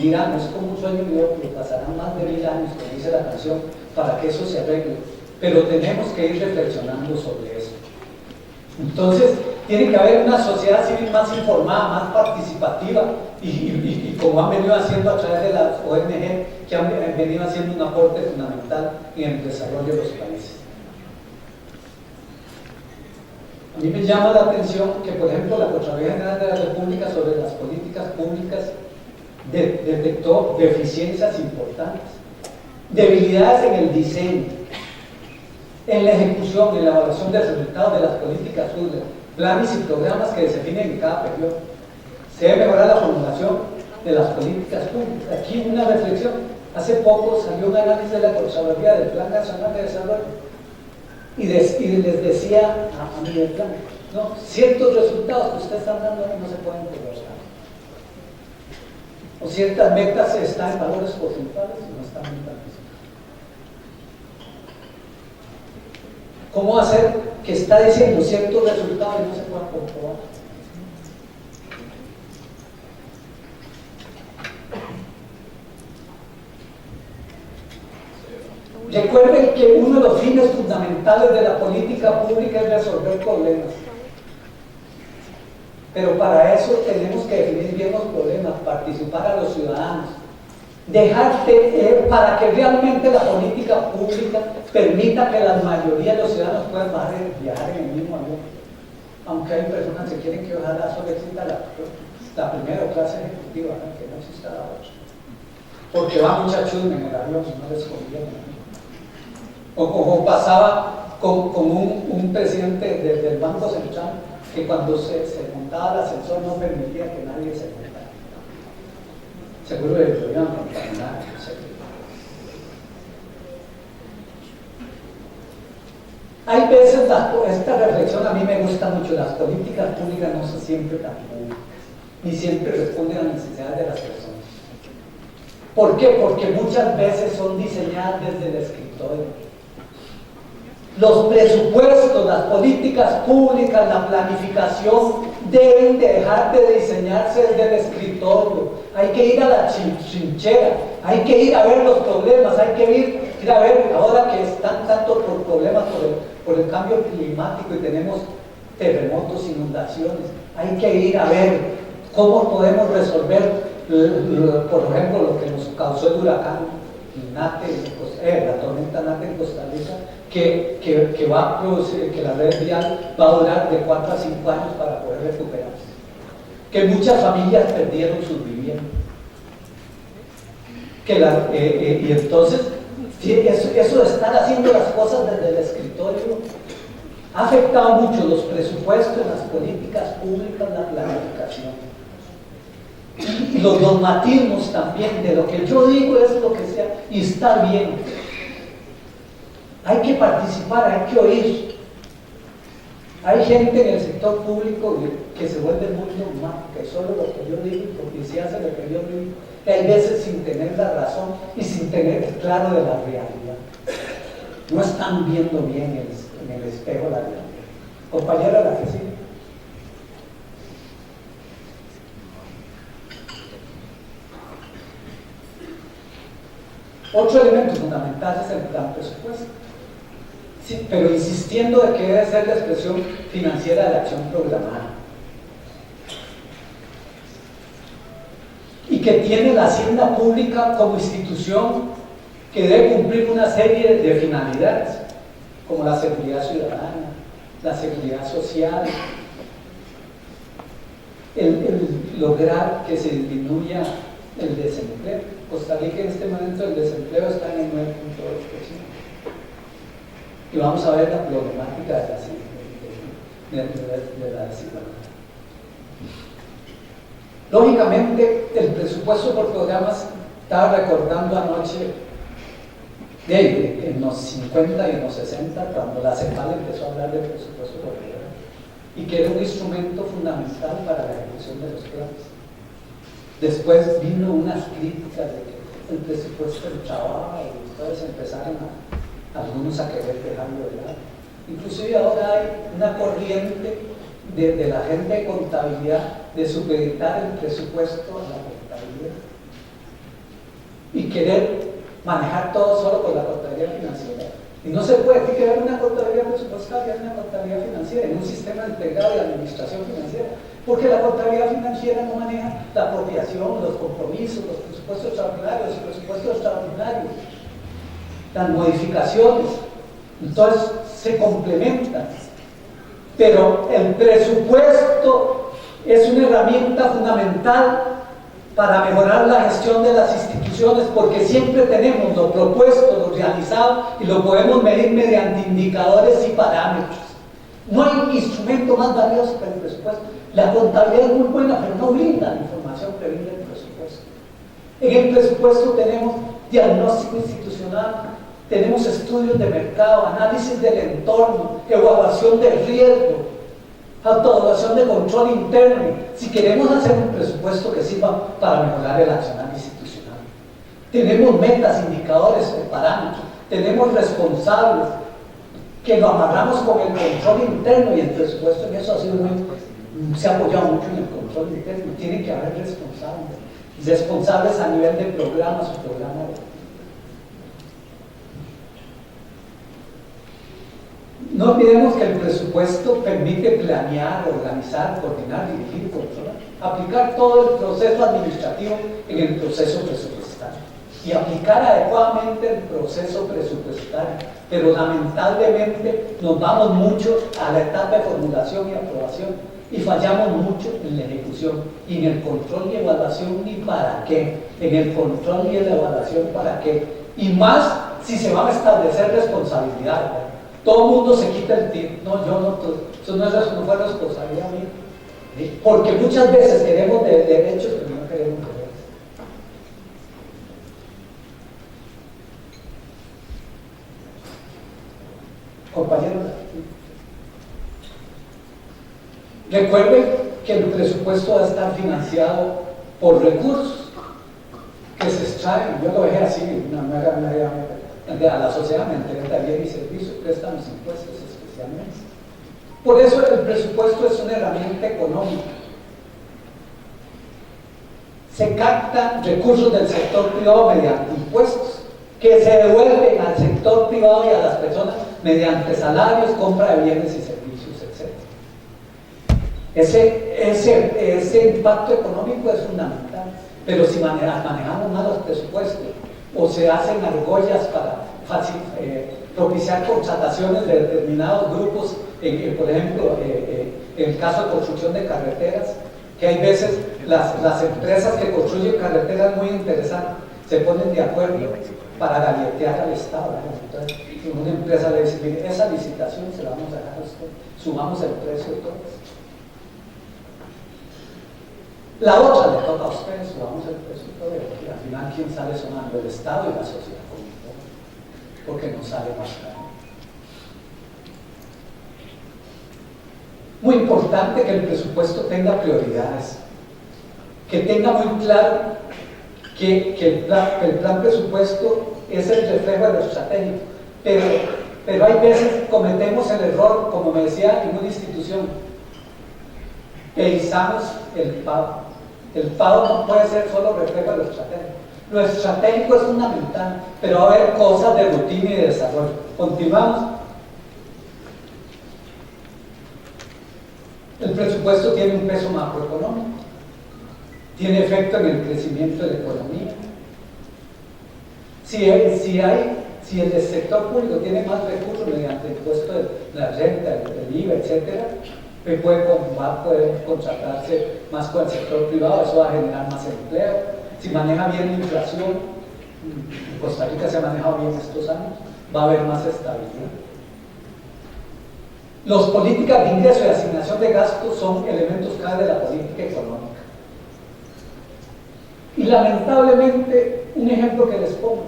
dirán, es como un sueño mío, que pasarán más de 1000 años, como dice la canción, para que eso se arregle, pero tenemos que ir reflexionando sobre eso. Entonces, tiene que haber una sociedad civil más informada, más participativa y como han venido haciendo a través de las ONG, que han venido haciendo un aporte fundamental en el desarrollo de los países. A mí me llama la atención que, por ejemplo, la Contraloría General de la República sobre las políticas públicas detectó deficiencias importantes, debilidades en el diseño, en la ejecución, en la evaluación de resultados de las políticas públicas, planes y programas que se definen en cada periodo. Se debe mejorar la formulación de las políticas públicas. Aquí una reflexión. Hace poco salió un análisis de la Contraloría del Plan Nacional de Desarrollo y les decía a mí del plan, no, ciertos resultados que ustedes están dando no se pueden progresar. O ciertas metas están en valores porcentuales y no están bien participados. ¿Cómo hacer que está diciendo ciertos resultados y no se puedan comprobar? Recuerden que uno de los fines fundamentales de la política pública es resolver problemas. Pero para eso tenemos que definir bien los problemas, participar a los ciudadanos, para que realmente la política pública permita que la mayoría de los ciudadanos puedan viajar en el mismo avión. Aunque hay personas que quieren que ojalá solo exista la primera clase ejecutiva, ¿no? Que no exista la otra. Porque va mucha chusma en el avión y no les conviene. O pasaba con un presidente del Banco Central que cuando se montaba el ascensor no permitía que nadie se montara. Seguro que lo iban a contaminar, no sé. Hay veces, esta reflexión a mí me gusta mucho, las políticas públicas no son siempre tan públicas, ni siempre responden a las necesidades de las personas. ¿Por qué? Porque muchas veces son diseñadas desde el escritorio. Los presupuestos, las políticas públicas, la planificación deben dejar de diseñarse desde el escritorio. Hay que ir a la trinchera, hay que ir a ver los problemas, hay que ir a ver, ahora que están tanto por problemas por el cambio climático y tenemos terremotos, inundaciones, hay que ir a ver cómo podemos resolver, por ejemplo, lo que nos causó el huracán Nate, la tormenta Nate en Costa Rica, que va a producir, que la red vial va a durar de 4 a 5 años para poder recuperarse, que muchas familias perdieron sus viviendas, y entonces eso de estar haciendo las cosas desde el escritorio ha afectado mucho los presupuestos, las políticas públicas, la planificación. Y los normativos también, de lo que yo digo es lo que sea, y está bien. Hay que participar, hay que oír. Hay gente en el sector público que se vuelve muy dogmática, que solo lo que yo digo, porque si hace lo que yo digo, que hay veces sin tener la razón y sin tener claro de la realidad. No están viendo bien en el espejo la realidad. Compañera, la que sigue. Otro elemento fundamental es el plan presupuesto. sí, pero insistiendo de que debe ser la expresión financiera de la acción programada. Y que tiene la hacienda pública como institución que debe cumplir una serie de finalidades, como la seguridad ciudadana, la seguridad social, el lograr que se disminuya el desempleo. Costa Rica en este momento el desempleo está en el 9.2%. Y vamos a ver la problemática de la desigualdad. Lógicamente, el presupuesto por programas, estaba recordando anoche, en los 50 y en los 60, cuando la CEPAL empezó a hablar del presupuesto por programas, y que era un instrumento fundamental para la ejecución de los planes. Después vino unas críticas de que el presupuesto entraba y entonces empezaron algunos a querer dejarlo de lado. Inclusive ahora hay una corriente de la gente de contabilidad de supeditar el presupuesto a la contabilidad y querer manejar todo solo con la contabilidad financiera. Y no se puede, tiene que haber una contabilidad presupuestaria y una contabilidad financiera en un sistema integrado de administración financiera, porque la contabilidad financiera no maneja la apropiación, los compromisos, los presupuestos extraordinarios, los presupuestos extraordinarios, las modificaciones, entonces se complementan. Pero el presupuesto es una herramienta fundamental para mejorar la gestión de las instituciones, porque siempre tenemos lo propuesto, lo realizado, y lo podemos medir mediante indicadores y parámetros. No hay instrumento más valioso que el presupuesto. La contabilidad es muy buena, pero no brinda la información que brinda el presupuesto. En el presupuesto tenemos diagnóstico institucional, tenemos estudios de mercado, análisis del entorno, evaluación de riesgo, autoevaluación de control interno, si queremos hacer un presupuesto que sirva para mejorar el accionar institucional. Tenemos metas, indicadores, parámetros, tenemos responsables, que lo amarramos con el control interno, y el presupuesto en eso ha sido se ha apoyado mucho en el control interno. Tiene que haber responsables a nivel de programas o programas. No olvidemos que el presupuesto permite planear, organizar, coordinar, dirigir, controlar, aplicar todo el proceso administrativo en el proceso presupuestario y aplicar adecuadamente el proceso presupuestario. Pero lamentablemente nos vamos mucho a la etapa de formulación y aprobación y fallamos mucho en la ejecución y en el control y evaluación. ¿Ni para qué? En el control y en la evaluación, ¿para qué? Y más si se van a establecer responsabilidades. Todo el mundo se quita el tiro. No, yo no, eso no fue responsabilidad mía. ¿Sí? Porque muchas veces queremos derechos, pero no queremos deberes. Compañeros, recuerden que el presupuesto va a estar financiado por recursos que se extraen. Yo lo dejé así, a la sociedad mediante bienes y servicios, préstamos, impuestos especialmente. Por eso el presupuesto es una herramienta económica. Se captan recursos del sector privado mediante impuestos que se devuelven al sector privado y a las personas mediante salarios, compra de bienes y servicios, etc. Ese impacto económico es fundamental, pero si manejamos mal los presupuestos o se hacen argollas para propiciar contrataciones de determinados grupos, por ejemplo, en el caso de construcción de carreteras, que hay veces las empresas que construyen carreteras muy interesantes se ponen de acuerdo para galletear al Estado. Entonces, una empresa le dice, mire, esa licitación se la vamos a dejar a usted, subamos el precio de todo. La otra le toca a ustedes, subamos el precio de todo, y al final, ¿quién sale sonando? El Estado y la sociedad comunitaria, porque nos sale más caro. Muy importante que el presupuesto tenga prioridades, que tenga muy claro que el plan presupuesto es el reflejo de lo estratégico, pero hay veces cometemos el error, como me decía en una institución, que izamos el pago. El pago no puede ser solo reflejo de lo estratégico. Lo estratégico es fundamental, pero va a haber cosas de rutina y de desarrollo. Continuamos. El presupuesto tiene un peso macroeconómico, tiene efecto en el crecimiento de la economía. Si el sector público tiene más recursos mediante el impuesto de la renta, el IVA, etcétera, va a poder contratarse más con el sector privado, eso va a generar más empleo. Si maneja bien la inflación, en Costa Rica se ha manejado bien estos años, va a haber más estabilidad. Las políticas de ingreso y asignación de gastos son elementos clave de la política económica. Y lamentablemente, un ejemplo que les pongo,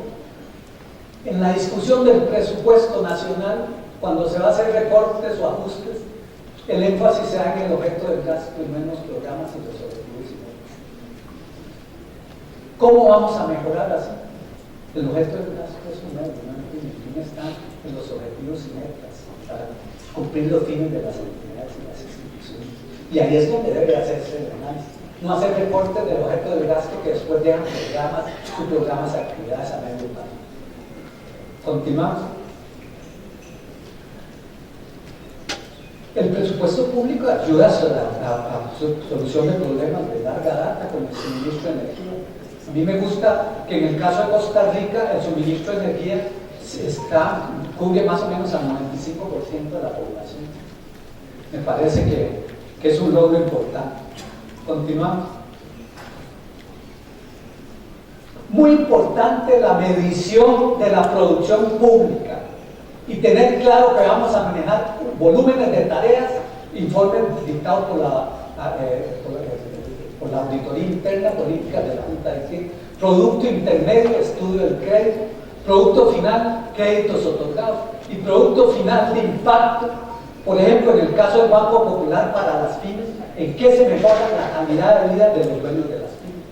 en la discusión del presupuesto nacional, cuando se va a hacer recortes o ajustes, el énfasis se da en el objeto del gasto y no en los programas y los objetivos y metas. ¿Cómo vamos a mejorar así? El objeto del gasto es un medio, ¿no? El fin está en los objetivos y metas para cumplir los fines de las entidades y las instituciones. Y ahí es donde debe hacerse el análisis. No hacer recortes del objeto del gasto que después dejan subprogramas de actividades a medio plazo. Continuamos. El presupuesto público ayuda a solución de problemas de larga data con el suministro de energía. A mí me gusta que en el caso de Costa Rica el suministro de energía cubre más o menos al 95% de la población. Me parece que es un logro importante. Continuamos. Muy importante la medición de la producción pública y tener claro que vamos a manejar volúmenes de tareas, informes dictados por la auditoría interna, políticas de la Junta Directiva, producto intermedio, estudio del crédito, producto final, créditos otorgados y producto final de impacto. Por ejemplo, en el caso del Banco Popular para las pymes, ¿en qué se mejora la calidad de vida de los dueños de las pymes?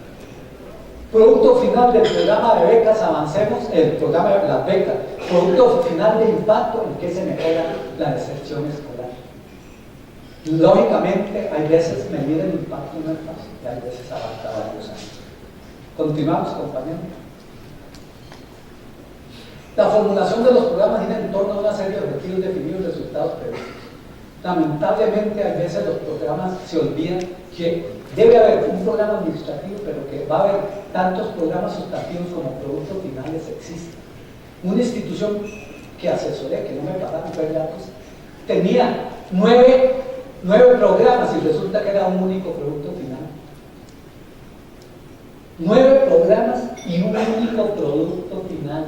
Producto final del programa de becas Avancemos, el programa de las becas. Producto final de impacto, ¿en qué se mejora la deserción escolar? Lógicamente, hay veces medir el impacto no es fácil, y hay veces abarca varios años. Continuamos, compañeros. La formulación de los programas gira en torno a una serie de objetivos definidos y resultados previstos. Lamentablemente, a veces los programas se olvidan que debe haber un programa administrativo, pero que va a haber tantos programas sustantivos como productos finales existen. Una institución que asesoré, que no me pagaron ver datos, tenía nueve programas y resulta que era un único producto final. 9 programas y un único producto final.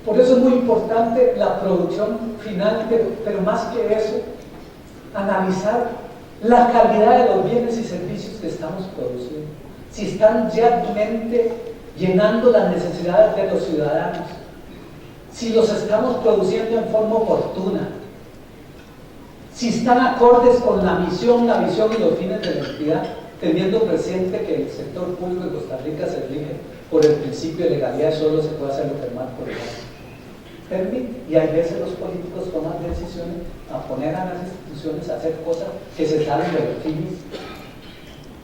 Por eso es muy importante la producción final, pero más que eso, analizar la calidad de los bienes y servicios que estamos produciendo. Si están realmente llenando las necesidades de los ciudadanos, si los estamos produciendo en forma oportuna, si están acordes con la visión y los fines de la entidad, teniendo presente que el sector público de Costa Rica se rige por el principio de legalidad, solo se puede hacer lo que el marco legal permite, y hay veces los políticos toman decisiones a poner a las instituciones a hacer cosas que se salen de los fines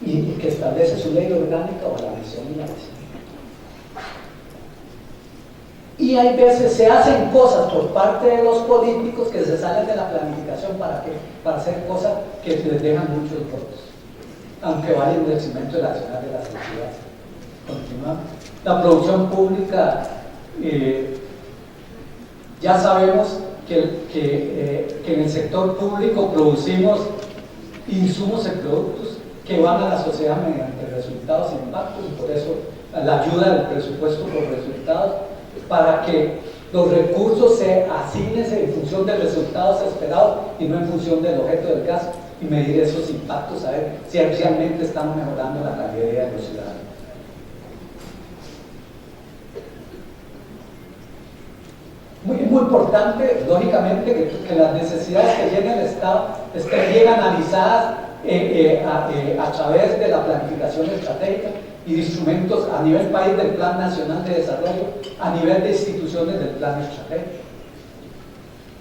y que establece su ley orgánica o la visión y la visión. Y hay veces se hacen cosas por parte de los políticos que se salen de la planificación para hacer cosas que les dejan muchos votos, aunque vaya en detrimento nacional de las entidades. Continuamos. La producción pública, ya sabemos que en el sector público producimos insumos y productos que van a la sociedad mediante resultados e impactos, y por eso la ayuda del presupuesto por resultados, para que los recursos se asignen en función de resultados esperados y no en función del objeto del gasto, y medir esos impactos, a ver si realmente estamos mejorando la calidad de vida de los ciudadanos. Muy importante, lógicamente, que las necesidades que llena el Estado estén bien analizadas a través de la planificación estratégica y de instrumentos a nivel país del Plan Nacional de Desarrollo, a nivel de instituciones del Plan Estratégico.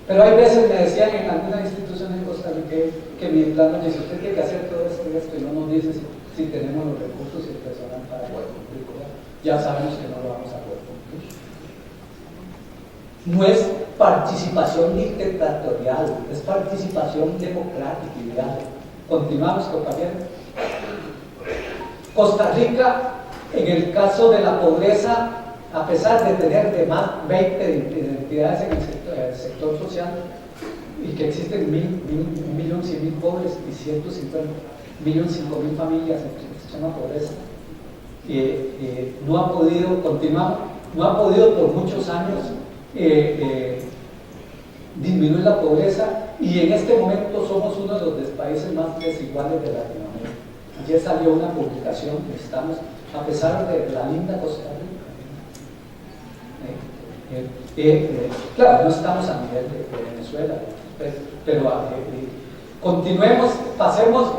Pero hay veces me decían en algunas instituciones en Costa Rica que mi plan nos dice: usted tiene que hacer todo esto y esto, y no nos dice si tenemos los recursos y el personal para poder cumplir. Ya sabemos que no lo vamos a poder cumplir. no es participación dictatorial, es participación democrática y real. Continuamos, compañeros. Costa Rica, en el caso de la pobreza, a pesar de tener de más 20 entidades en el sector social, y que existen 1.100.000 pobres y 1.500.000 familias en extrema pobreza, no ha podido continuar, no ha podido por muchos años disminuir la pobreza, y en este momento somos uno de los países más desiguales de Latinoamérica. Ayer salió una publicación que estamos, a pesar de la linda Costa Rica, claro, no estamos a nivel de Venezuela, pero continuemos, pasemos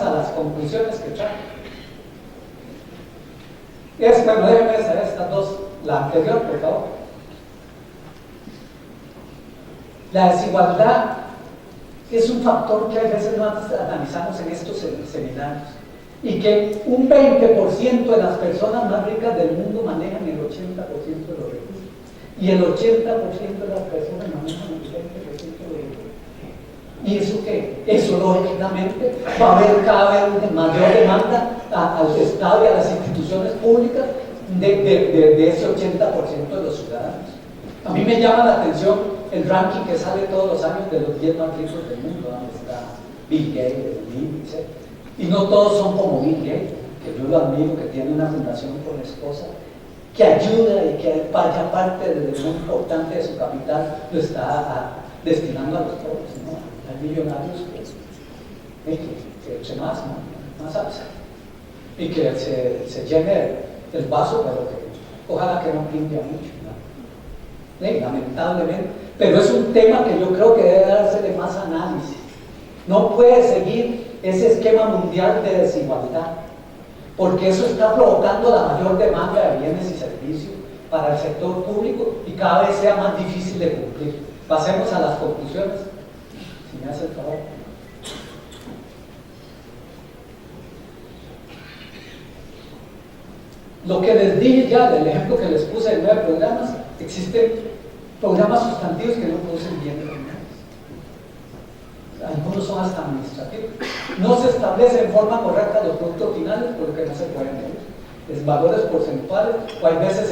a las conclusiones que traen. Bueno, déjenme saber estas dos, la anterior, por favor. La desigualdad es un factor que a veces no analizamos en estos seminarios, y que un 20% de las personas más ricas del mundo manejan el 80% de los recursos, y el 80% de las personas manejan el 20% de los recursos. ¿Y eso qué? Eso lógicamente va a haber cada vez mayor demanda al Estado y a las instituciones públicas de ese 80% de los ciudadanos. A mí me llama la atención el ranking que sale todos los años de los 10 más ricos del mundo, donde está Bill Gates, etc. Y no todos son como Bill Gates, que yo lo admiro, que tiene una fundación con la esposa, que ayuda y que vaya parte de lo importante de su capital, lo está destinando a los pobres, ¿no? Hay millonarios que más absan, y que se llene el vaso, pero que ojalá que no pinte mucho, ¿no? Lamentablemente, pero es un tema que yo creo que debe dársele más análisis. No puede seguir ese esquema mundial de desigualdad, porque eso está provocando la mayor demanda de bienes y servicios para el sector público, y cada vez sea más difícil de cumplir. Pasemos a las conclusiones, si me hace el favor. Lo que les dije ya, del ejemplo que les puse de 9 programas, existen programas sustantivos que no producen bienes finales. Algunos son hasta administrativos. No se establecen en forma correcta los productos finales porque no se pueden medir. Es valores porcentuales, o hay veces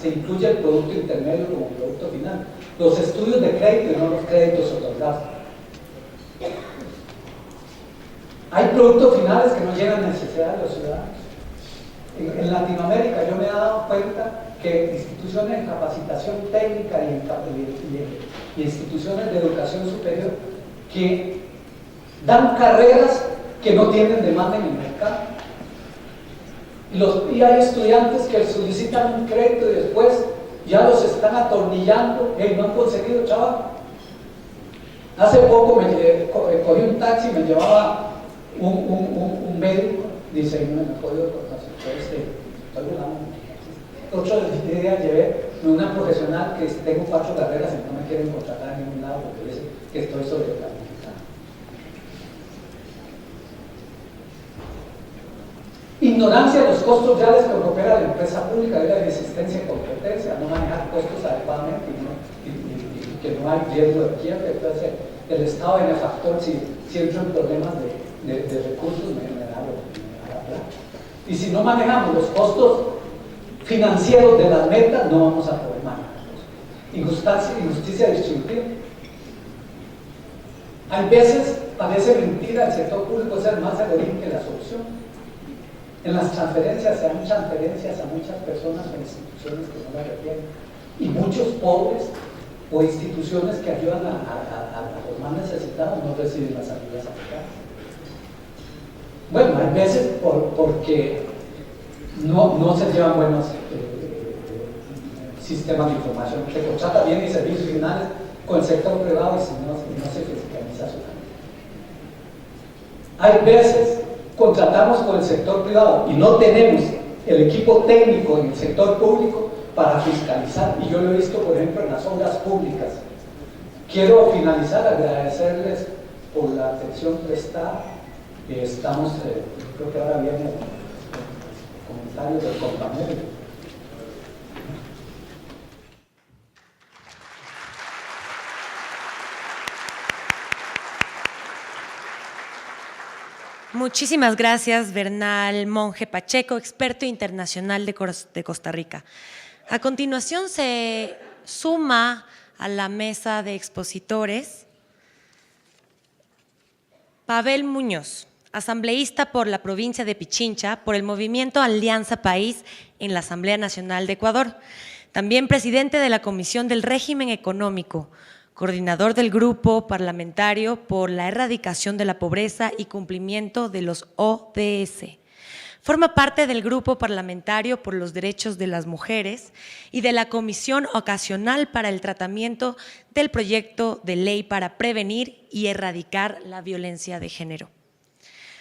se incluye el producto intermedio como producto final. Los estudios de crédito y no los créditos otorgados. Hay productos finales que no llenan necesidad de los ciudadanos. En Latinoamérica yo me he dado cuenta que instituciones de capacitación técnica y instituciones de educación superior que dan carreras que no tienen demanda en el mercado. Y hay estudiantes que solicitan un crédito y después ya los están atornillando y no han conseguido trabajo. Hace poco cogí un taxi y me llevaba un médico, dice, no me he podido estoy volando. Otro día llevé una profesional que tengo 4 carreras y no me quieren contratar en ningún lado porque dice que estoy sobrecalificado. Ignorancia de los costos reales que opera la empresa pública, de la inexistencia de competencia, no manejar costos adecuadamente y que no hay riesgo de quiebre. Entonces, el Estado benefactor, si entra en problemas de recursos, me da la plata. Y si no manejamos los costos financieros de las metas, no vamos a poder manejarlos. Injusticia distributiva. Hay veces, parece mentira, el sector público es el más egoísta que la solución. En las transferencias se dan transferencias a muchas personas o instituciones que no las requieren. Y muchos pobres o instituciones que ayudan a los más necesitados no reciben las ayudas adecuadas. Bueno, hay veces porque no se llevan buenos sistemas de información. Se contrata bien y servicios finales con el sector privado y si no se fiscaliza su calidad. Hay veces contratamos con el sector privado y no tenemos el equipo técnico en el sector público para fiscalizar, y yo lo he visto por ejemplo en las obras públicas. Quiero finalizar, agradecerles por la atención prestada. Estamos, creo que ahora viene el comentario del compañero. Muchísimas gracias, Bernal Monge Pacheco, experto internacional de Costa Rica. A continuación se suma a la mesa de expositores Pavel Muñoz, asambleísta por la provincia de Pichincha, por el movimiento Alianza País en la Asamblea Nacional de Ecuador. También presidente de la Comisión del Régimen Económico, coordinador del Grupo Parlamentario por la Erradicación de la Pobreza y Cumplimiento de los ODS. Forma parte del Grupo Parlamentario por los Derechos de las Mujeres y de la Comisión Ocasional para el Tratamiento del Proyecto de Ley para Prevenir y Erradicar la Violencia de Género.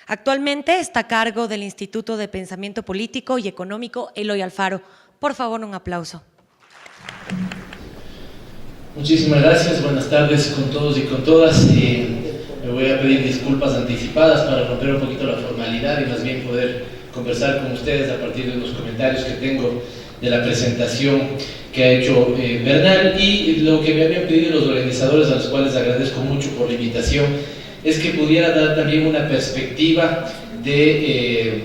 Actualmente está a cargo del Instituto de Pensamiento Político y Económico Eloy Alfaro. Por favor, un aplauso. Muchísimas gracias, buenas tardes con todos y con todas. Me voy a pedir disculpas anticipadas para romper un poquito la formalidad y más bien poder conversar con ustedes a partir de los comentarios que tengo de la presentación que ha hecho Bernal, y lo que me habían pedido los organizadores, a los cuales agradezco mucho por la invitación, es que pudiera dar también una perspectiva de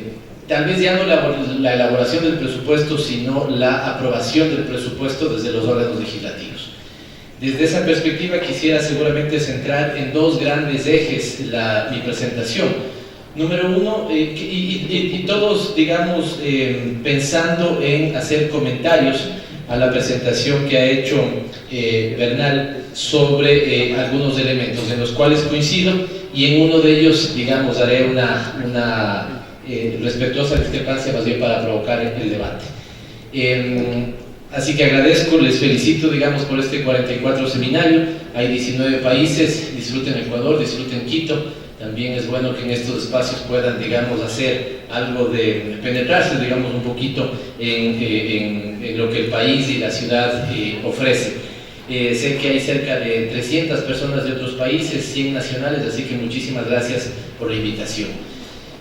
tal vez ya no la elaboración del presupuesto, sino la aprobación del presupuesto desde los órganos legislativos. Desde esa perspectiva quisiera seguramente centrar en dos grandes ejes mi presentación. Número uno, y todos, digamos, pensando en hacer comentarios a la presentación que ha hecho Bernal sobre algunos elementos en los cuales coincido, y en uno de ellos, digamos, haré una respetuosa discrepancia más bien para provocar el debate. Así que agradezco, les felicito, digamos, por este 44 seminario. Hay 19 países, disfruten Ecuador, disfruten Quito. También es bueno que en estos espacios puedan, digamos, hacer algo de penetrarse, digamos, un poquito en lo que el país y la ciudad ofrece. Sé que hay cerca de 300 personas de otros países, 100 nacionales, así que muchísimas gracias por la invitación.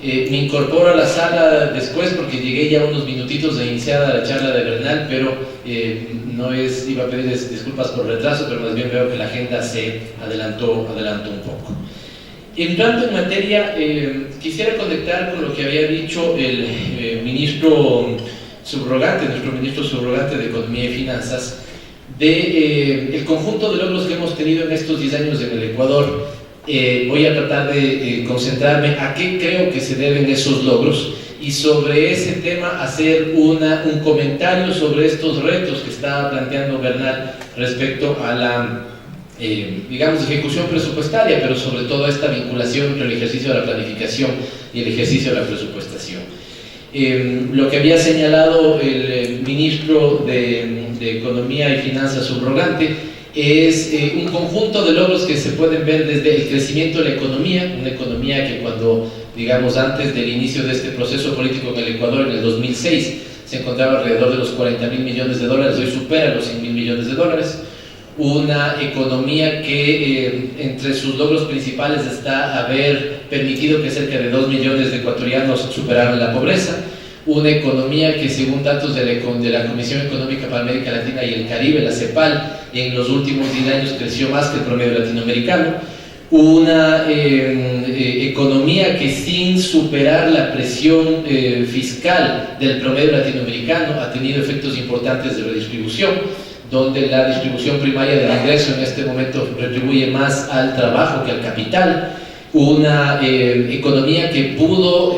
Me incorporo a la sala después porque llegué ya unos minutitos de iniciada la charla de Bernal, pero iba a pedirles disculpas por retraso, pero más bien veo que la agenda se adelantó un poco. Entrando en materia, quisiera conectar con lo que había dicho el ministro subrogante, nuestro ministro subrogante de Economía y Finanzas, el conjunto de logros que hemos tenido en estos 10 años en el Ecuador. Voy a tratar de concentrarme a qué creo que se deben esos logros y sobre ese tema hacer un comentario sobre estos retos que estaba planteando Bernal respecto a la, digamos, ejecución presupuestaria, pero sobre todo esta vinculación entre el ejercicio de la planificación y el ejercicio de la presupuestación. Lo que había señalado el ministro de Economía y Finanzas subrogante es un conjunto de logros que se pueden ver desde el crecimiento de la economía, una economía que cuando, digamos, antes del inicio de este proceso político en el Ecuador en el 2006 se encontraba alrededor de los 40.000 millones de dólares, hoy supera los 100.000 millones de dólares, una economía que entre sus logros principales está haber permitido que cerca de 2 millones de ecuatorianos superaran la pobreza, una economía que según datos de la Comisión Económica para América Latina y el Caribe, la CEPAL, en los últimos 10 años creció más que el promedio latinoamericano, una economía que sin superar la presión fiscal del promedio latinoamericano ha tenido efectos importantes de redistribución, donde la distribución primaria del ingreso en este momento retribuye más al trabajo que al capital, una economía que pudo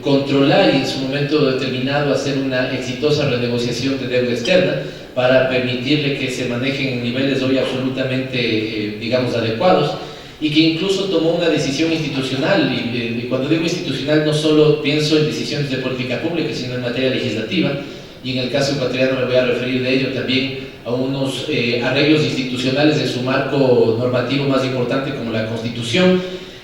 controlar y en su momento determinado hacer una exitosa renegociación de deuda externa para permitirle que se manejen en niveles hoy absolutamente, digamos, adecuados, y que incluso tomó una decisión institucional, y cuando digo institucional no solo pienso en decisiones de política pública, sino en materia legislativa, y en el caso ecuatoriano me voy a referir de ello también a unos arreglos institucionales de su marco normativo más importante como la Constitución,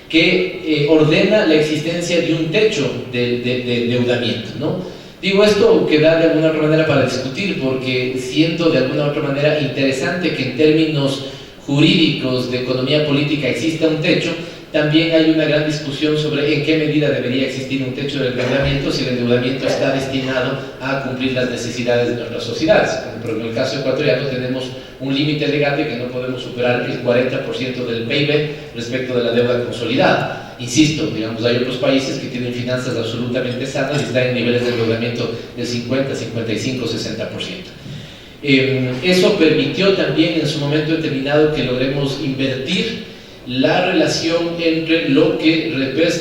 que ordena la existencia de un techo de endeudamiento, ¿no? Digo esto que da de alguna otra manera para discutir, porque siento de alguna otra manera interesante que en términos jurídicos de economía política exista un techo. También hay una gran discusión sobre en qué medida debería existir un techo de endeudamiento, si el endeudamiento está destinado a cumplir las necesidades de nuestras sociedades. Pero en el caso ecuatoriano tenemos un límite legal de que no podemos superar el 40% del PIB respecto de la deuda consolidada. insisto, digamos, hay otros países que tienen finanzas absolutamente sanas y están en niveles de endeudamiento del 50, 55, 60%. Eso permitió también en su momento determinado que logremos invertir la relación entre lo que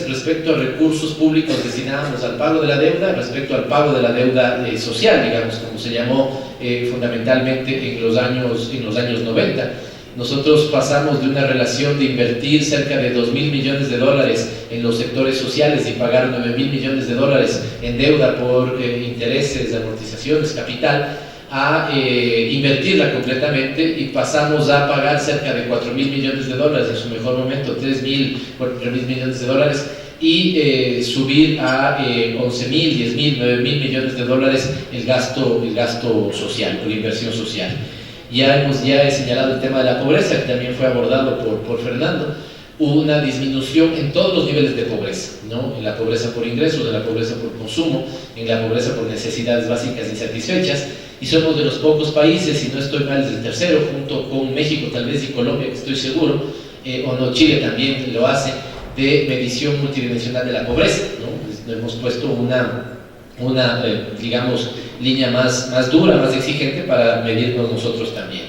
respecto a recursos públicos destinados al pago de la deuda respecto al pago de la deuda social, digamos, como se llamó fundamentalmente en los años 90. Nosotros pasamos de una relación de invertir cerca de 2.000 millones de dólares en los sectores sociales y pagar 9.000 millones de dólares en deuda por intereses, amortizaciones, capital, a invertirla completamente, y pasamos a pagar cerca de 4.000 millones de dólares, en su mejor momento 3.000, 4.000 millones de dólares, y subir a 11.000, 10.000, 9.000 millones de dólares el gasto social o la inversión social. Ya he señalado el tema de la pobreza, que también fue abordado por Fernando. Hubo una disminución en todos los niveles de pobreza, ¿no? En la pobreza por ingresos, en la pobreza por consumo, en la pobreza por necesidades básicas insatisfechas, y somos de los pocos países, si no estoy mal, es el tercero, junto con México tal vez y Colombia, que estoy seguro, o no, Chile también lo hace, de medición multidimensional de la pobreza, ¿no? Hemos puesto una digamos, línea más dura, más exigente para medirnos nosotros también.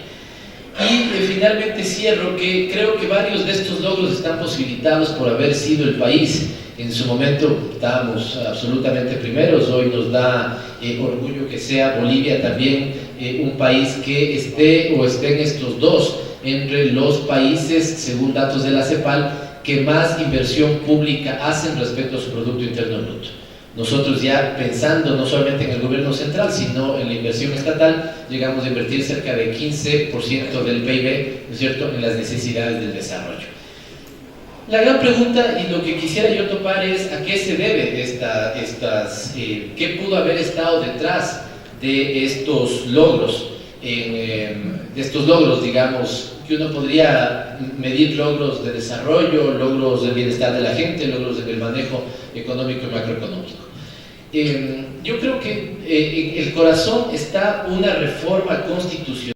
Y finalmente cierro que creo que varios de estos logros están posibilitados por haber sido el país. En su momento estábamos absolutamente primeros, hoy nos da orgullo que sea Bolivia también un país que esté en estos dos, entre los países, según datos de la CEPAL, que más inversión pública hacen respecto a su Producto Interno Bruto. Nosotros ya pensando no solamente en el gobierno central, sino en la inversión estatal, llegamos a invertir cerca de 15% del PIB, ¿no es cierto?, en las necesidades del desarrollo. La gran pregunta, y lo que quisiera yo topar, es a qué se debe qué pudo haber estado detrás de estos logros, digamos, que uno podría medir logros de desarrollo, logros del bienestar de la gente, logros del manejo económico y macroeconómico. Yo creo que en el corazón está una reforma constitucional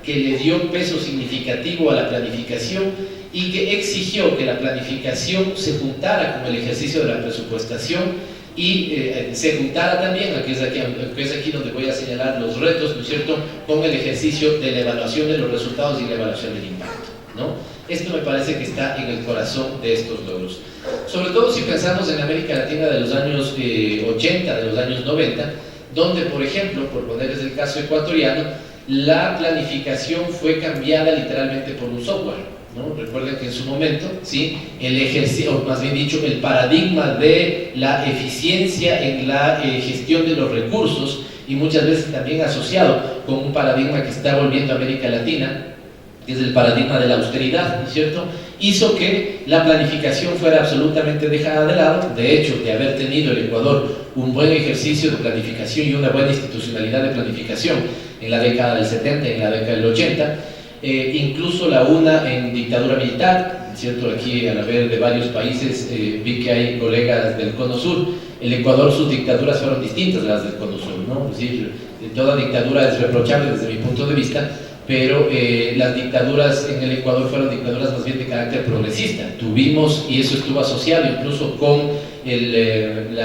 que le dio peso significativo a la planificación y que exigió que la planificación se juntara con el ejercicio de la presupuestación y se juntara también, que es aquí donde voy a señalar los retos, ¿no es cierto?, con el ejercicio de la evaluación de los resultados y la evaluación del impacto, ¿no? Esto me parece que está en el corazón de estos logros. Sobre todo si pensamos en América Latina de los años 80, de los años 90, donde, por ejemplo, por ponerles el caso ecuatoriano, la planificación fue cambiada literalmente por un software, ¿no? Recuerden que en su momento, ¿sí?, el ejercicio, o más bien dicho, el paradigma de la eficiencia en la gestión de los recursos, y muchas veces también asociado con un paradigma que está volviendo a América Latina, que es el paradigma de la austeridad, ¿no es cierto?, hizo que la planificación fuera absolutamente dejada de lado. De hecho, de haber tenido el Ecuador un buen ejercicio de planificación y una buena institucionalidad de planificación en la década del 70, en la década del 80, incluso la UNA en dictadura militar, ¿cierto? Aquí al haber de varios países vi que hay colegas del Cono Sur. El Ecuador, sus dictaduras fueron distintas de las del Cono Sur, ¿no? Es decir, toda dictadura es reprochable desde mi punto de vista, pero las dictaduras en el Ecuador fueron dictaduras más bien de carácter progresista. Tuvimos, y eso estuvo asociado incluso con el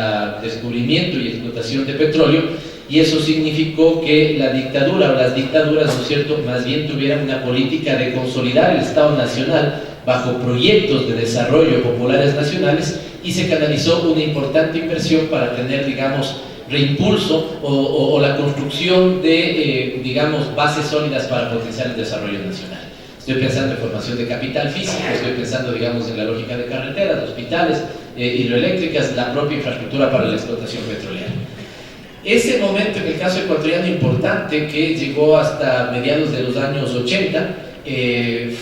descubrimiento y explotación de petróleo, y eso significó que la dictadura o las dictaduras, ¿no es cierto?, más bien tuvieran una política de consolidar el Estado Nacional bajo proyectos de desarrollo populares nacionales, y se canalizó una importante inversión para tener, digamos, reimpulso o la construcción de, digamos, bases sólidas para potenciar el desarrollo nacional. Estoy pensando en formación de capital físico, estoy pensando, digamos, en la lógica de carreteras, hospitales, hidroeléctricas, la propia infraestructura para la explotación petrolera. Ese momento, en el caso ecuatoriano, importante, que llegó hasta mediados de los años 80,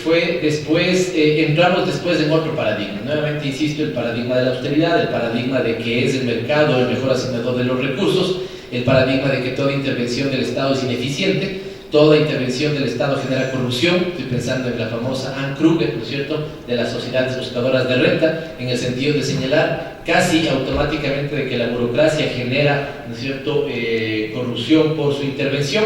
fue después, entramos después en otro paradigma. Nuevamente insisto, el paradigma de la austeridad, el paradigma de que es el mercado el mejor asignador de los recursos, el paradigma de que toda intervención del Estado es ineficiente, toda intervención del Estado genera corrupción. Estoy pensando en la famosa Anne Kruger, ¿no es cierto?, de las sociedades buscadoras de renta, en el sentido de señalar casi automáticamente de que la burocracia genera, ¿no es cierto?, corrupción por su intervención.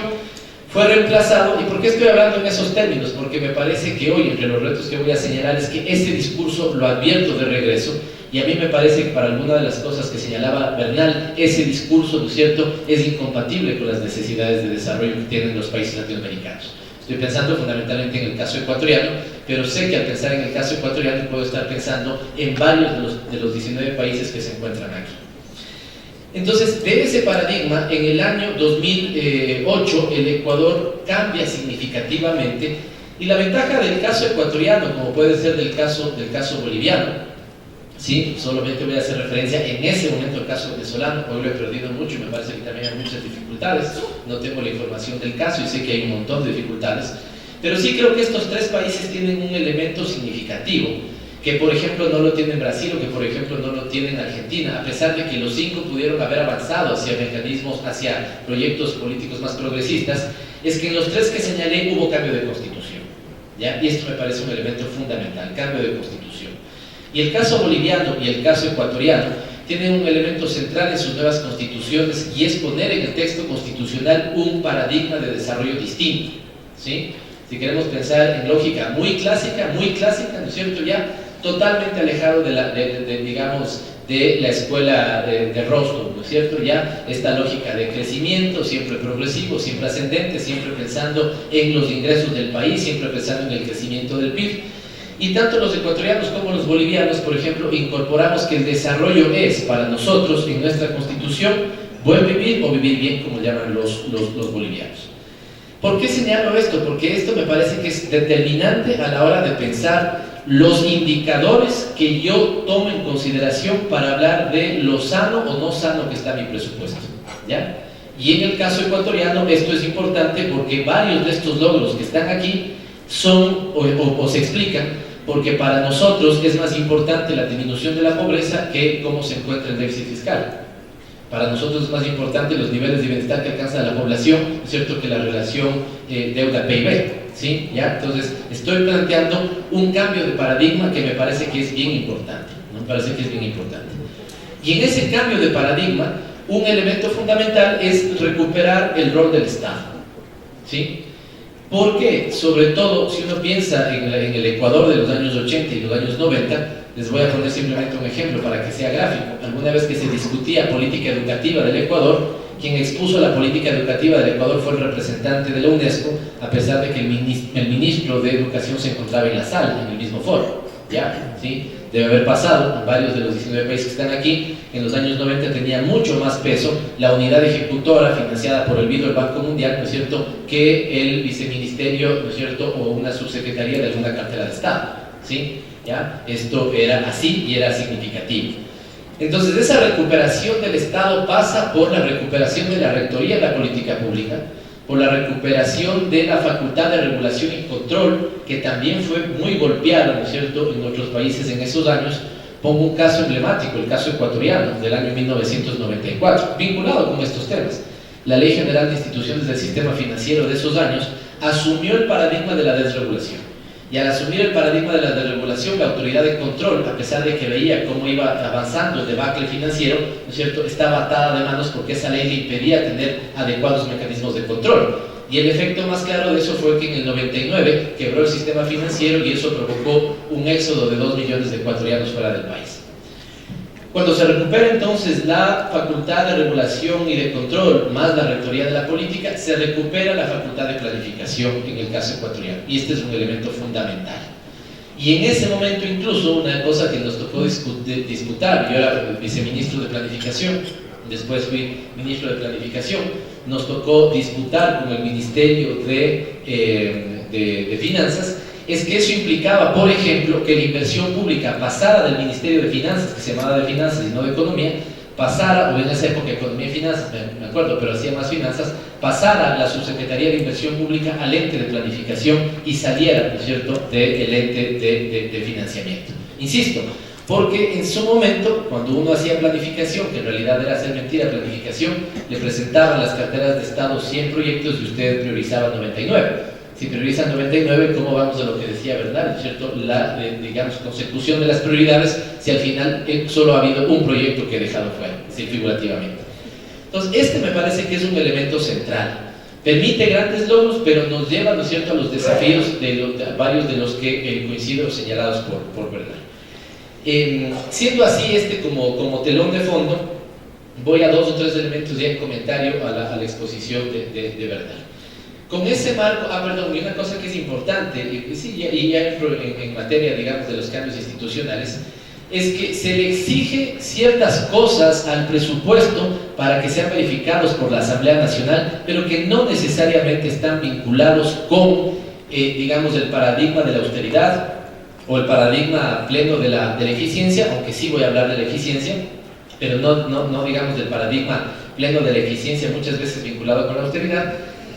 fue reemplazado. ¿Y por qué estoy hablando en esos términos? Porque me parece que hoy, entre los retos que voy a señalar, es que este discurso lo advierto de regreso, y a mí me parece que para alguna de las cosas que señalaba Bernal, ese discurso, ¿no es cierto?, es incompatible con las necesidades de desarrollo que tienen los países latinoamericanos. Estoy pensando fundamentalmente en el caso ecuatoriano, pero sé que al pensar en el caso ecuatoriano puedo estar pensando en varios de los 19 países que se encuentran aquí. Entonces, de ese paradigma, en el año 2008, el Ecuador cambia significativamente, y la ventaja del caso ecuatoriano, como puede ser del caso boliviano, ¿sí? Solamente voy a hacer referencia en ese momento al caso venezolano, hoy lo he perdido mucho y me parece que también hay muchas dificultades, no tengo la información del caso y sé que hay un montón de dificultades, pero sí creo que estos tres países tienen un elemento significativo, que por ejemplo no lo tienen Brasil o que por ejemplo no lo tienen Argentina, a pesar de que los 5 pudieron haber avanzado hacia mecanismos, hacia proyectos políticos más progresistas, es que en los 3 que señalé hubo cambio de constitución, ¿ya? Y esto me parece un elemento fundamental, cambio de constitución. Y el caso boliviano y el caso ecuatoriano tienen un elemento central en sus nuevas constituciones, y es poner en el texto constitucional un paradigma de desarrollo distinto, ¿sí? Si queremos pensar en lógica muy clásica, ¿no es cierto?, ya totalmente alejado digamos, de la escuela de Rostov, ¿no es cierto?, ya esta lógica de crecimiento, siempre progresivo, siempre ascendente, siempre pensando en los ingresos del país, siempre pensando en el crecimiento del PIB. Y tanto los ecuatorianos como los bolivianos, por ejemplo, incorporamos que el desarrollo es, para nosotros, en nuestra constitución, buen vivir o vivir bien, como llaman los bolivianos. ¿Por qué señalo esto? Porque esto me parece que es determinante a la hora de pensar los indicadores que yo tomo en consideración para hablar de lo sano o no sano que está mi presupuesto, ¿ya? Y en el caso ecuatoriano esto es importante porque varios de estos logros que están aquí son o se explican porque para nosotros es más importante la disminución de la pobreza que cómo se encuentra el déficit fiscal. Para nosotros es más importante los niveles de bienestar que alcanza la población, ¿no es cierto?, que la relación deuda-PIB, ¿sí? ¿Ya? Entonces, estoy planteando un cambio de paradigma que me parece que es bien importante, ¿no? Me parece que es bien importante. Y en ese cambio de paradigma, un elemento fundamental es recuperar el rol del Estado, ¿sí? Porque, sobre todo, si uno piensa en el Ecuador de los años 80 y los años 90, les voy a poner simplemente un ejemplo para que sea gráfico. Alguna vez que se discutía política educativa del Ecuador, quien expuso la política educativa del Ecuador fue el representante de la UNESCO, a pesar de que el ministro de Educación se encontraba en la sala, en el mismo foro, ¿ya? ¿Sí? Debe haber pasado en varios de los 19 países que están aquí. En los años 90 tenía mucho más peso la unidad ejecutora financiada por el BID o el Banco Mundial, ¿no es cierto?, que el viceministerio, ¿no es cierto?, o una subsecretaría de alguna cartera de Estado, ¿sí? ¿Ya? Esto era así y era significativo. Entonces, esa recuperación del Estado pasa por la recuperación de la rectoría de la política pública, por la recuperación de la facultad de regulación y control, que también fue muy golpeada, ¿no es cierto?, en otros países en esos años. Pongo un caso emblemático, el caso ecuatoriano, del año 1994, vinculado con estos temas. La Ley General de Instituciones del Sistema Financiero de esos años asumió el paradigma de la desregulación. Y al asumir el paradigma de la desregulación, la autoridad de control, a pesar de que veía cómo iba avanzando el debacle financiero, ¿no es cierto?, estaba atada de manos porque esa ley le impedía tener adecuados mecanismos de control. Y el efecto más claro de eso fue que en el 99 quebró el sistema financiero y eso provocó un éxodo de 2 millones de ecuatorianos fuera del país. Cuando se recupera entonces la facultad de regulación y de control más la rectoría de la política, se recupera la facultad de planificación en el caso ecuatoriano, y este es un elemento fundamental. Y en ese momento incluso una cosa que nos tocó disputar, yo era viceministro de planificación, después fui ministro de planificación, nos tocó disputar con el Ministerio de Finanzas, es que eso implicaba, por ejemplo, que la inversión pública pasara del Ministerio de Finanzas, que se llamaba de Finanzas y no de Economía, pasara, o en esa época Economía y Finanzas, me acuerdo, pero hacía más finanzas, pasara la Subsecretaría de Inversión Pública al ente de planificación y saliera, ¿no es cierto?, del ente de financiamiento. Insisto, porque en su momento, cuando uno hacía planificación, que en realidad era hacer mentira planificación, le presentaban las carteras de Estado 100 proyectos y usted priorizaba 99. Si priorizan 99, ¿cómo vamos a lo que decía Bernal, ¿cierto?, la, digamos, consecución de las prioridades, si al final solo ha habido un proyecto que he dejado fuera, así figurativamente? Entonces, este me parece que es un elemento central, Permite grandes logros, pero nos lleva, ¿no es cierto?, a los desafíos de varios de los que coincido señalados por Bernal. Siendo así como telón de fondo, voy a 2 o 3 elementos ya en comentario a la exposición de Bernal. Con ese marco, perdón, y una cosa que es importante, y ya entro en materia, digamos, de los cambios institucionales, es que se le exige ciertas cosas al presupuesto para que sean verificados por la Asamblea Nacional, pero que no necesariamente están vinculados con, digamos, el paradigma de la austeridad o el paradigma pleno de la eficiencia, aunque sí voy a hablar de la eficiencia, pero no digamos del paradigma pleno de la eficiencia, muchas veces vinculado con la austeridad.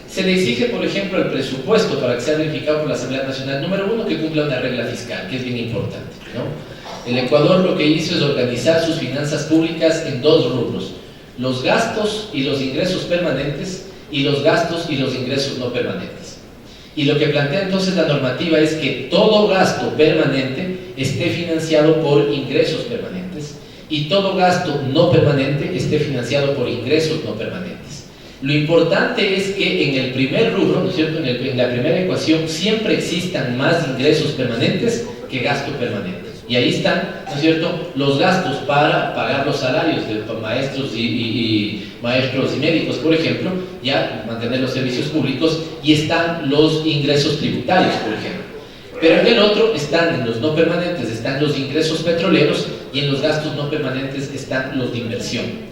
Se le exige, por ejemplo, el presupuesto para que sea verificado por la Asamblea Nacional, número 1, que cumpla una regla fiscal, que es bien importante, ¿no? El Ecuador lo que hizo es organizar sus finanzas públicas en 2 rubros: los gastos y los ingresos permanentes, y los gastos y los ingresos no permanentes. Y lo que plantea entonces la normativa es que todo gasto permanente esté financiado por ingresos permanentes, y todo gasto no permanente esté financiado por ingresos no permanentes. Lo importante es que en el primer rubro, ¿no es cierto?, en la primera ecuación, siempre existan más ingresos permanentes que gasto permanente. Y ahí están, ¿no es cierto?, los gastos para pagar los salarios de maestros y médicos, por ejemplo, ya mantener los servicios públicos, y están los ingresos tributarios, por ejemplo. Pero en el otro están, en los no permanentes, están los ingresos petroleros, y en los gastos no permanentes están los de inversión.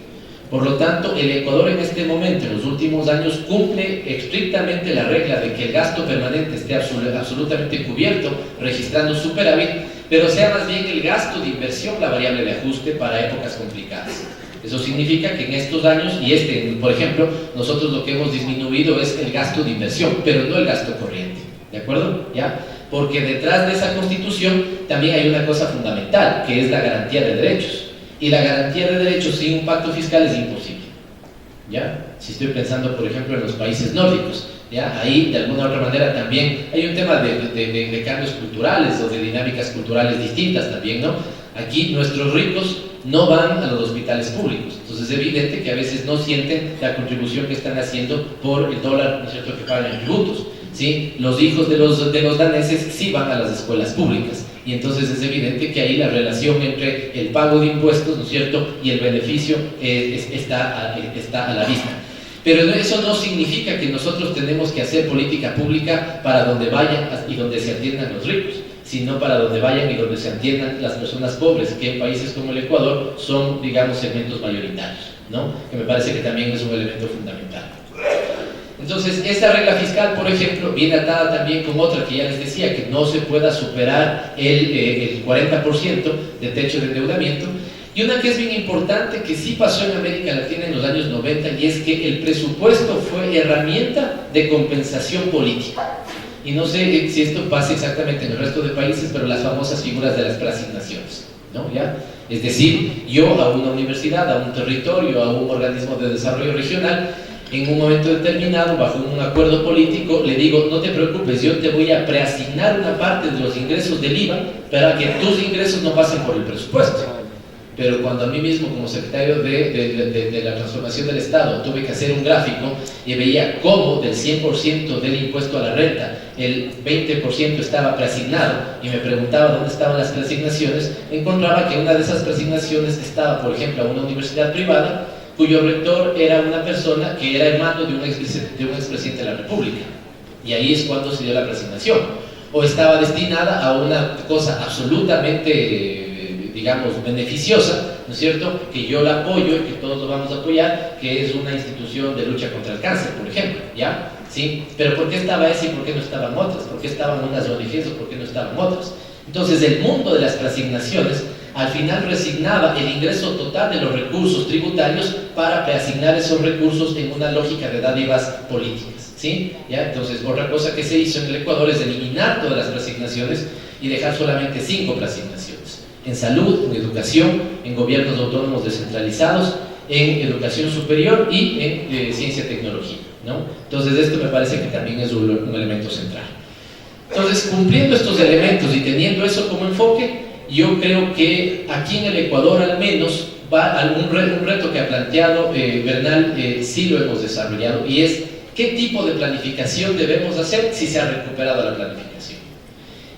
Por lo tanto, el Ecuador en este momento, en los últimos años, cumple estrictamente la regla de que el gasto permanente esté absolutamente cubierto, registrando superávit, pero sea más bien el gasto de inversión la variable de ajuste para épocas complicadas. Eso significa que en estos años, y por ejemplo, nosotros lo que hemos disminuido es el gasto de inversión, pero no el gasto corriente, ¿de acuerdo? ¿Ya? Porque detrás de esa constitución también hay una cosa fundamental, que es la garantía de derechos. Y la garantía de derechos sin un pacto fiscal es imposible, ¿ya? Si estoy pensando, por ejemplo, en los países nórdicos, ¿ya? Ahí, de alguna u otra manera, también hay un tema de cambios culturales o de dinámicas culturales distintas también, ¿no? Aquí nuestros ricos no van a los hospitales públicos, entonces es evidente que a veces no sienten la contribución que están haciendo por el dólar, ¿no es cierto?, que pagan en tributos, ¿sí? Los hijos de los daneses sí van a las escuelas públicas. Y entonces es evidente que ahí la relación entre el pago de impuestos, ¿no es cierto?, y el beneficio está a la vista. Pero eso no significa que nosotros tenemos que hacer política pública para donde vayan y donde se atiendan los ricos, sino para donde vayan y donde se atiendan las personas pobres, que en países como el Ecuador son, digamos, segmentos mayoritarios, ¿no? Que me parece que también es un elemento fundamental. Entonces, esta regla fiscal, por ejemplo, viene atada también con otra que ya les decía, que no se pueda superar el 40% de techo de endeudamiento, y una que es bien importante, que sí pasó en América Latina en los años 90, y es que el presupuesto fue herramienta de compensación política. Y no sé si esto pasa exactamente en el resto de países, pero las famosas figuras de las preasignaciones, ¿no? ¿Ya? Es decir, yo a una universidad, a un territorio, a un organismo de desarrollo regional, en un momento determinado, bajo un acuerdo político, le digo: no te preocupes, yo te voy a preasignar una parte de los ingresos del IVA para que tus ingresos no pasen por el presupuesto. Pero cuando a mí mismo, como secretario de la transformación del Estado, tuve que hacer un gráfico y veía cómo del 100% del impuesto a la renta, el 20% estaba preasignado, y me preguntaba dónde estaban las preasignaciones, encontraba que una de esas preasignaciones estaba, por ejemplo, a una universidad privada, cuyo rector era una persona que era hermano de un expresidente de la República, y ahí es cuando se dio la preasignación. O estaba destinada a una cosa absolutamente, digamos, beneficiosa, ¿no es cierto?, que yo la apoyo y que todos lo vamos a apoyar, que es una institución de lucha contra el cáncer, por ejemplo, ¿ya? ¿Sí? Pero ¿por qué estaba esa y por qué no estaban otras? ¿Por qué estaban unas ONGs o por qué no estaban otras? Entonces, el mundo de las preasignaciones al final resignaba el ingreso total de los recursos tributarios para preasignar esos recursos en una lógica de dádivas políticas, ¿sí? ¿Ya? Entonces, otra cosa que se hizo en el Ecuador es eliminar todas las preasignaciones y dejar solamente 5 preasignaciones: en salud, en educación, en gobiernos autónomos descentralizados, en educación superior y en ciencia y tecnología, ¿no? Entonces, esto me parece que también es un elemento central. Entonces, cumpliendo estos elementos y teniendo eso como enfoque, yo creo que aquí en el Ecuador al menos un reto que ha planteado Bernal sí lo hemos desarrollado, y es qué tipo de planificación debemos hacer si se ha recuperado la planificación.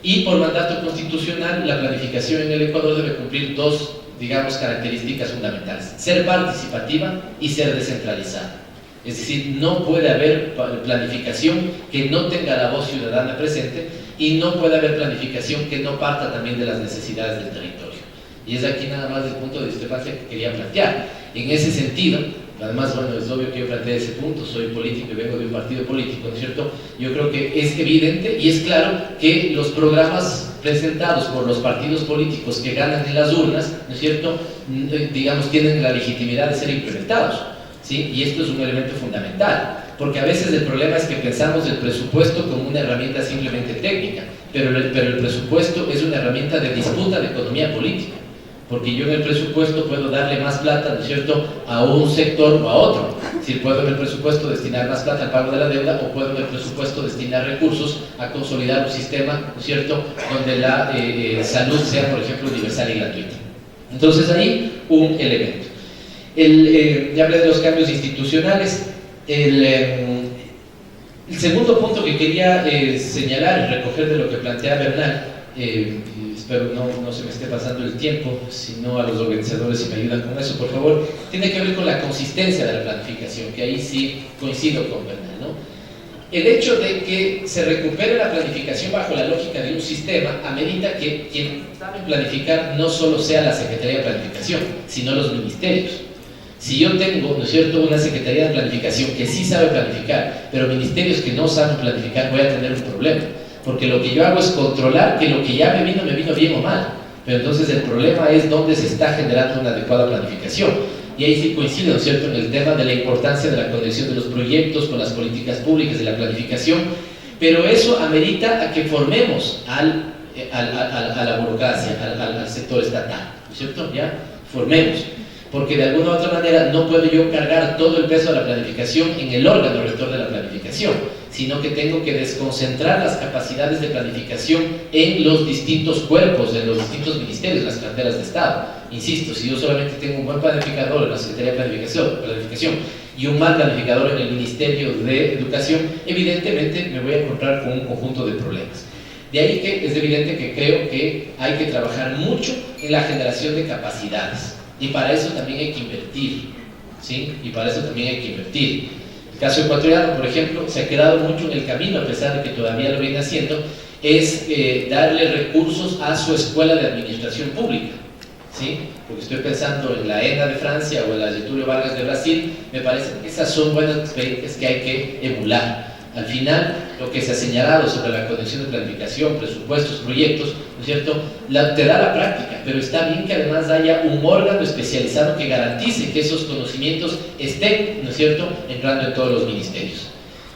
Y por mandato constitucional, la planificación en el Ecuador debe cumplir dos, digamos, características fundamentales: ser participativa y ser descentralizada. Es decir, no puede haber planificación que no tenga la voz ciudadana presente, y no puede haber planificación que no parta también de las necesidades del territorio. Y es aquí nada más el punto de discrepancia que quería plantear. En ese sentido, además, bueno, es obvio que yo planteé ese punto, soy político y vengo de un partido político, ¿no es cierto? Yo creo que es evidente y es claro que los programas presentados por los partidos políticos que ganan en las urnas, ¿no es cierto?, digamos, tienen la legitimidad de ser implementados, ¿sí? Y esto es un elemento fundamental, porque a veces el problema es que pensamos el presupuesto como una herramienta simplemente técnica, pero el presupuesto es una herramienta de disputa de economía política. Porque yo en el presupuesto puedo darle más plata, ¿no es cierto?, a un sector o a otro. Si puedo en el presupuesto destinar más plata al pago de la deuda, o puedo en el presupuesto destinar recursos a consolidar un sistema, ¿no es cierto?, donde la salud sea, por ejemplo, universal y gratuita. Entonces ahí un elemento. Ya hablé de los cambios institucionales. El segundo punto que quería señalar y recoger de lo que plantea Bernal, espero no se me esté pasando el tiempo, sino a los organizadores si me ayudan con eso, por favor, tiene que ver con la consistencia de la planificación, que ahí sí coincido con Bernal, ¿no? El hecho de que se recupere la planificación bajo la lógica de un sistema amerita que quien sabe planificar no solo sea la Secretaría de Planificación, sino los ministerios. Si yo tengo, ¿no es cierto?, una Secretaría de Planificación que sí sabe planificar, pero ministerios que no saben planificar, voy a tener un problema. Porque lo que yo hago es controlar que lo que ya me vino bien o mal. Pero entonces el problema es dónde se está generando una adecuada planificación. Y ahí sí coincido, ¿no es cierto?, en el tema de la importancia de la conexión de los proyectos con las políticas públicas de la planificación. Pero eso amerita a que formemos a la burocracia, al sector estatal, ¿no es cierto? Ya, formemos. Porque de alguna u otra manera no puedo yo cargar todo el peso de la planificación en el órgano rector de la planificación, sino que tengo que desconcentrar las capacidades de planificación en los distintos cuerpos, en los distintos ministerios, las carteras de Estado. Insisto, si yo solamente tengo un buen planificador en la Secretaría de Planificación y un mal planificador en el Ministerio de Educación, evidentemente me voy a encontrar con un conjunto de problemas. De ahí que es evidente que creo que hay que trabajar mucho en la generación de capacidades. Y para eso también hay que invertir, ¿sí? Y para eso también hay que invertir. El caso ecuatoriano, por ejemplo, se ha quedado mucho en el camino, a pesar de que todavía lo viene haciendo, es darle recursos a su escuela de administración pública, ¿sí? Porque estoy pensando en la ENA de Francia o en la Getúlio Vargas de Brasil, me parece que esas son buenas experiencias que hay que emular. Al final, lo que se ha señalado sobre la conexión de planificación, presupuestos, proyectos, ¿no es cierto?, te da la práctica, pero está bien que además haya un órgano especializado que garantice que esos conocimientos estén, ¿no es cierto?, entrando en todos los ministerios.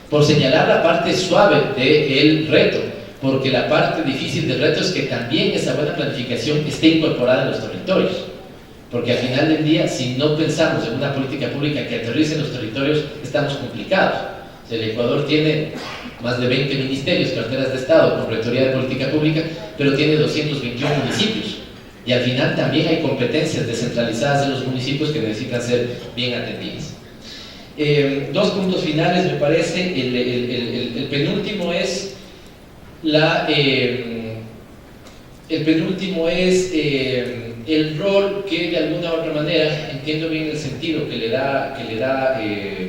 Por señalar la parte suave del reto, porque la parte difícil del reto es que también esa buena planificación esté incorporada en los territorios. Porque al final del día, si no pensamos en una política pública que aterrice en los territorios, estamos complicados. El Ecuador tiene más de 20 ministerios, carteras de Estado, con Rectoría de Política Pública, pero tiene 221 municipios. Y al final también hay competencias descentralizadas en los municipios que necesitan ser bien atendidas. Dos puntos finales, me parece. El penúltimo es el rol que de alguna u otra manera, entiendo bien el sentido que le da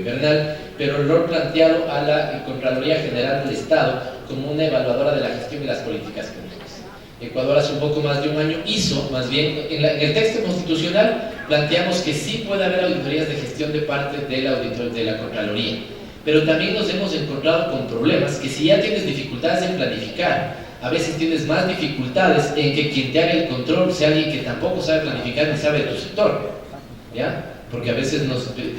Bernal, pero el rol planteado a la Contraloría General del Estado como una evaluadora de la gestión y las políticas públicas. Ecuador hace un poco más de un año hizo, más bien, en el texto constitucional planteamos que sí puede haber auditorías de gestión de parte de la Contraloría, pero también nos hemos encontrado con problemas que si ya tienes dificultades en planificar, a veces tienes más dificultades en que quien te haga el control sea alguien que tampoco sabe planificar ni sabe de tu sector, ¿ya? Porque a veces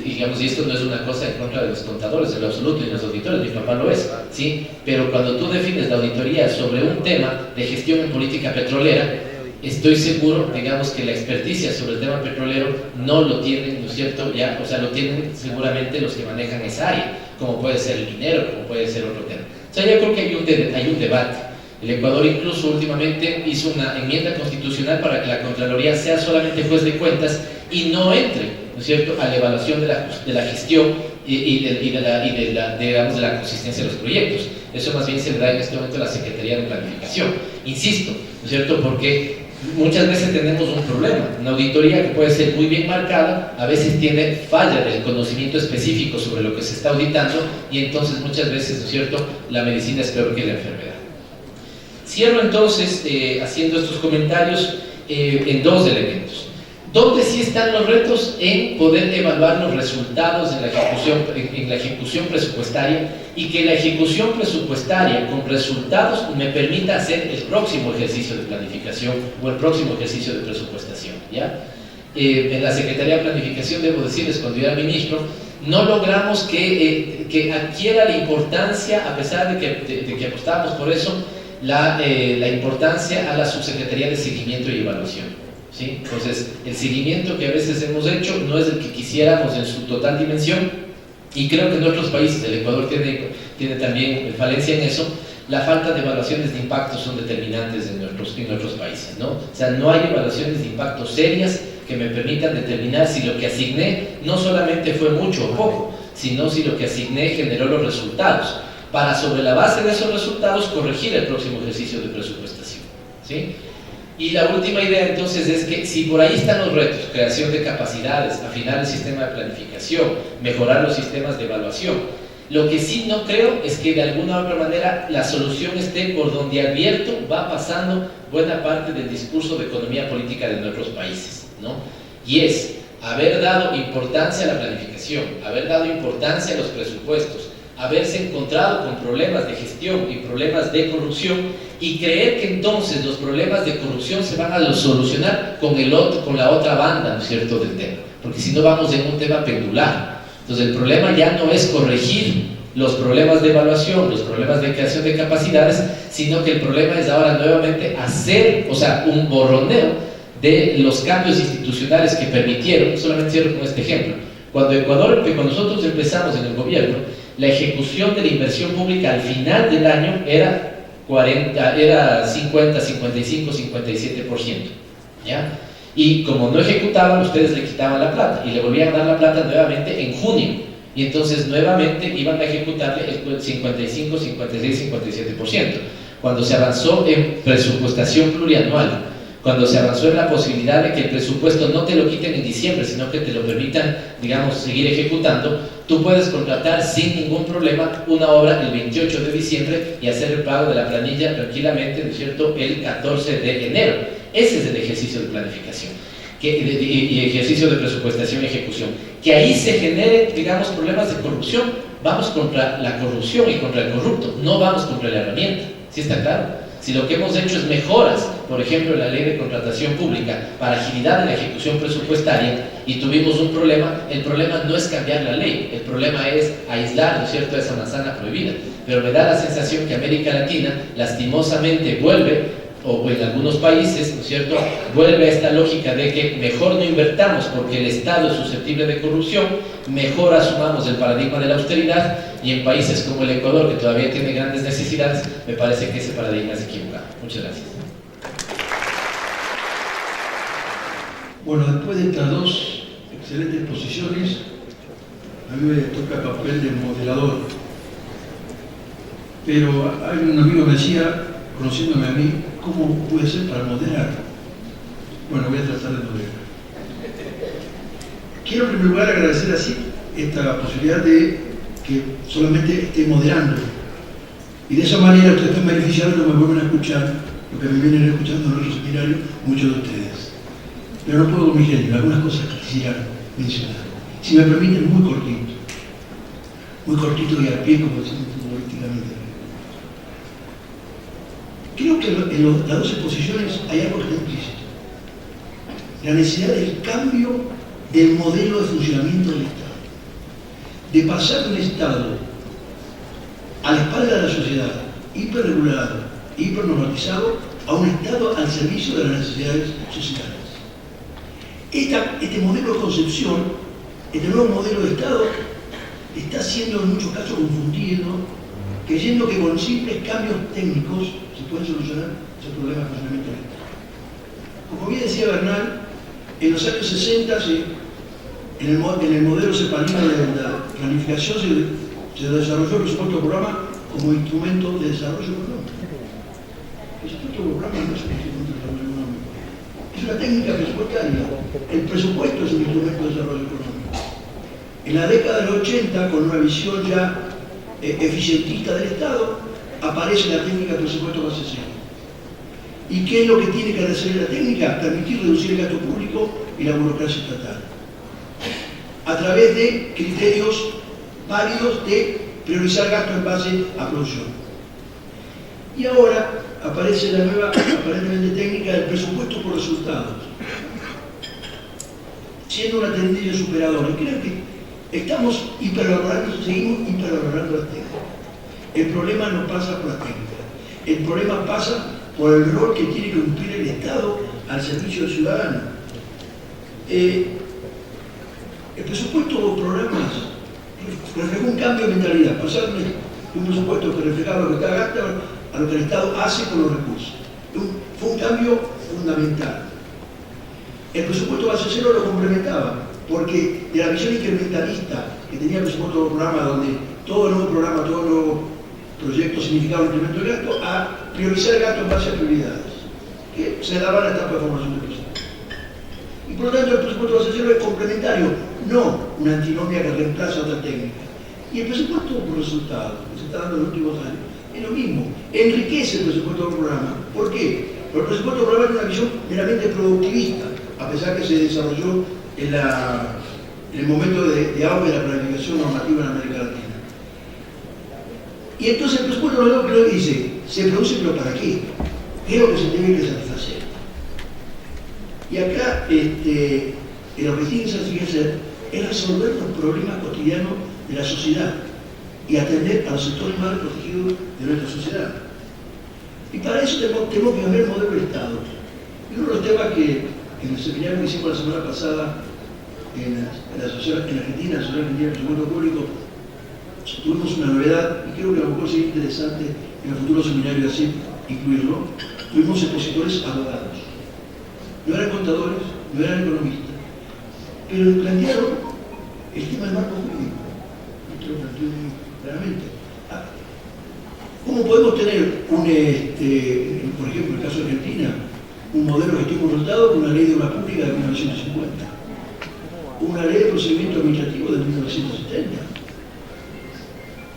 digamos, y esto no es una cosa en contra de los contadores, en lo absoluto, y los auditores, mi papá lo es, ¿sí? Pero cuando tú defines la auditoría sobre un tema de gestión en política petrolera, estoy seguro, digamos, que la experticia sobre el tema petrolero no lo tienen, ¿no es cierto? Ya, o sea, lo tienen seguramente los que manejan esa área, como puede ser el minero, como puede ser otro tema. O sea, yo creo que hay un debate. El Ecuador incluso últimamente hizo una enmienda constitucional para que la Contraloría sea solamente juez de cuentas y no entre, ¿no es cierto?, a la evaluación de la gestión digamos, de la consistencia de los proyectos. Eso más bien se da en este momento a la Secretaría de Planificación. Insisto, ¿no es cierto? Porque muchas veces tenemos un problema. Una auditoría que puede ser muy bien marcada, a veces tiene falla del conocimiento específico sobre lo que se está auditando y entonces muchas veces, ¿no es cierto?, la medicina es peor que la enfermedad. Cierro entonces haciendo estos comentarios en dos elementos. ¿Dónde sí están los retos? En poder evaluar los resultados en la ejecución presupuestaria y que la ejecución presupuestaria con resultados me permita hacer el próximo ejercicio de planificación o el próximo ejercicio de presupuestación, ¿ya? En la Secretaría de Planificación, debo decirles, cuando yo era ministro, no logramos que adquiera la importancia, a pesar de que apostábamos por eso, la importancia a la Subsecretaría de Seguimiento y Evaluación, ¿sí? Entonces, el seguimiento que a veces hemos hecho no es el que quisiéramos en su total dimensión, y creo que en otros países, el Ecuador tiene también falencia en eso. La falta de evaluaciones de impacto son determinantes en nuestros países, ¿no? O sea, no hay evaluaciones de impacto serias que me permitan determinar si lo que asigné no solamente fue mucho o poco, sino si lo que asigné generó los resultados, para sobre la base de esos resultados corregir el próximo ejercicio de presupuestación, ¿sí? Y la última idea entonces es que si por ahí están los retos, creación de capacidades, afinar el sistema de planificación, mejorar los sistemas de evaluación, lo que sí no creo es que de alguna u otra manera la solución esté por donde advierto va pasando buena parte del discurso de economía política de nuestros países, ¿no? Y es haber dado importancia a la planificación, haber dado importancia a los presupuestos, haberse encontrado con problemas de gestión y problemas de corrupción y creer que entonces los problemas de corrupción se van a solucionar con la otra banda, ¿no es cierto?, del tema, porque si no vamos en un tema pendular. Entonces el problema ya no es corregir los problemas de evaluación, los problemas de creación de capacidades, sino que el problema es ahora nuevamente hacer, o sea, un borroneo de los cambios institucionales que permitieron. Solamente cierro con este ejemplo. Cuando nosotros empezamos en el gobierno, la ejecución de la inversión pública al final del año era 50, 55, 57%, ¿ya? Y como no ejecutaban, ustedes le quitaban la plata y le volvían a dar la plata nuevamente en junio, y entonces nuevamente iban a ejecutarle el 55, 56, 57%. Cuando se avanzó en presupuestación plurianual, cuando se avanzó en la posibilidad de que el presupuesto no te lo quiten en diciembre, sino que te lo permitan, digamos, seguir ejecutando, tú puedes contratar sin ningún problema una obra el 28 de diciembre y hacer el pago de la planilla tranquilamente, ¿no es cierto?, el 14 de enero. Ese es el ejercicio de planificación y ejercicio de presupuestación y ejecución. Que ahí se genere, digamos, problemas de corrupción. Vamos contra la corrupción y contra el corrupto, no vamos contra la herramienta. ¿Sí está claro? Si lo que hemos hecho es mejoras, por ejemplo, en la ley de contratación pública para agilidad en la ejecución presupuestaria y tuvimos un problema, el problema no es cambiar la ley, el problema es aislar, ¿no es cierto?, esa manzana prohibida. Pero me da la sensación que América Latina lastimosamente vuelve, o en algunos países, ¿no es cierto?, vuelve a esta lógica de que mejor no invertamos porque el Estado es susceptible de corrupción, mejor asumamos el paradigma de la austeridad, y en países como el Ecuador, que todavía tiene grandes necesidades, me parece que ese paradigma es equivocado. Muchas gracias. Bueno, después de estas dos excelentes exposiciones, a mí me toca papel de modelador. Pero hay un amigo que me decía, conociéndome a mí, ¿cómo puede ser para modelar? Bueno, voy a tratar de modelar. Quiero en primer lugar agradecer así esta posibilidad de que solamente esté moderando. Y de esa manera ustedes están beneficiando, me vuelven a escuchar, porque me vienen escuchando en otros seminarios muchos de ustedes. Pero no puedo con mi genio, algunas cosas que quisiera mencionar. Si me permiten, muy cortito y a pie, como decimos futbolísticamente. Creo que en las dos exposiciones hay algo que está implícito. La necesidad del cambio del modelo de funcionamiento del Estado. De pasar de un Estado a la espalda de la sociedad, hiperregulado, hipernormatizado, a un Estado al servicio de las necesidades sociales. Este modelo de concepción, este nuevo modelo de Estado, está siendo en muchos casos confundido, creyendo que con simples cambios técnicos se pueden solucionar esos problemas de funcionamiento del Estado. Como bien decía Bernal, en los años 60, en el modelo cepalino que planificación se desarrolló el presupuesto del programa como instrumento de desarrollo económico. El presupuesto del programa no es un instrumento de desarrollo económico, es una técnica presupuestaria. El presupuesto es un instrumento de desarrollo económico. En la década del 80, con una visión ya eficientista del Estado, aparece la técnica presupuesto base cero. ¿Y qué es lo que tiene que hacer la técnica? Permitir reducir el gasto público y la burocracia estatal, a través de criterios válidos de priorizar gasto en base a producción. Y ahora aparece la nueva, aparentemente técnica del presupuesto por resultados, siendo una tendencia superadora. Y creo que estamos seguimos hipervalorando la técnica. El problema no pasa por la técnica, el problema pasa por el rol que tiene que cumplir el Estado al servicio del ciudadano. El presupuesto o programas reflejó un cambio de mentalidad, pasar de un presupuesto que reflejaba lo que está gastando a lo que el Estado hace con los recursos. Fue un cambio fundamental. El presupuesto base cero lo complementaba, porque de la visión incrementalista que tenía el presupuesto del programa, donde todo nuevo programa, todo nuevo proyecto significaba un incremento de gasto, a priorizar el gasto en base a prioridades, que se daban a la etapa de formación de personas. Y por lo tanto el presupuesto base cero es complementario, no una antinomia que reemplaza otra técnica. Y el presupuesto por resultados, que se está dando en los últimos años, es lo mismo, enriquece el presupuesto del programa. ¿Por qué? Porque el presupuesto del programa es una visión meramente productivista, a pesar que se desarrolló en el momento de auge de la planificación normativa en América Latina. Y entonces el presupuesto lo que dice, se produce, pero ¿para qué? ¿Qué es lo que se tiene que satisfacer? Y acá el objetivo que hacer es resolver los problemas cotidianos de la sociedad y atender a los sectores más protegidos de nuestra sociedad. Y para eso tenemos que cambiar el modelo del Estado. Y uno de los temas que en el seminario que hicimos la semana pasada en Argentina, la Sociedad Argentina del Presupuesto Público, tuvimos una novedad, y creo que a lo mejor sería interesante en el futuro seminario así incluirlo. Tuvimos expositores abogados. No eran contadores, no eran economistas, pero plantearon el tema del marco jurídico. Esto lo planteó muy claramente. ¿Cómo podemos tener por ejemplo, en el caso de Argentina, un modelo de gestión por resultado con una ley de obra pública de 1950, una ley de procedimiento administrativo de 1970,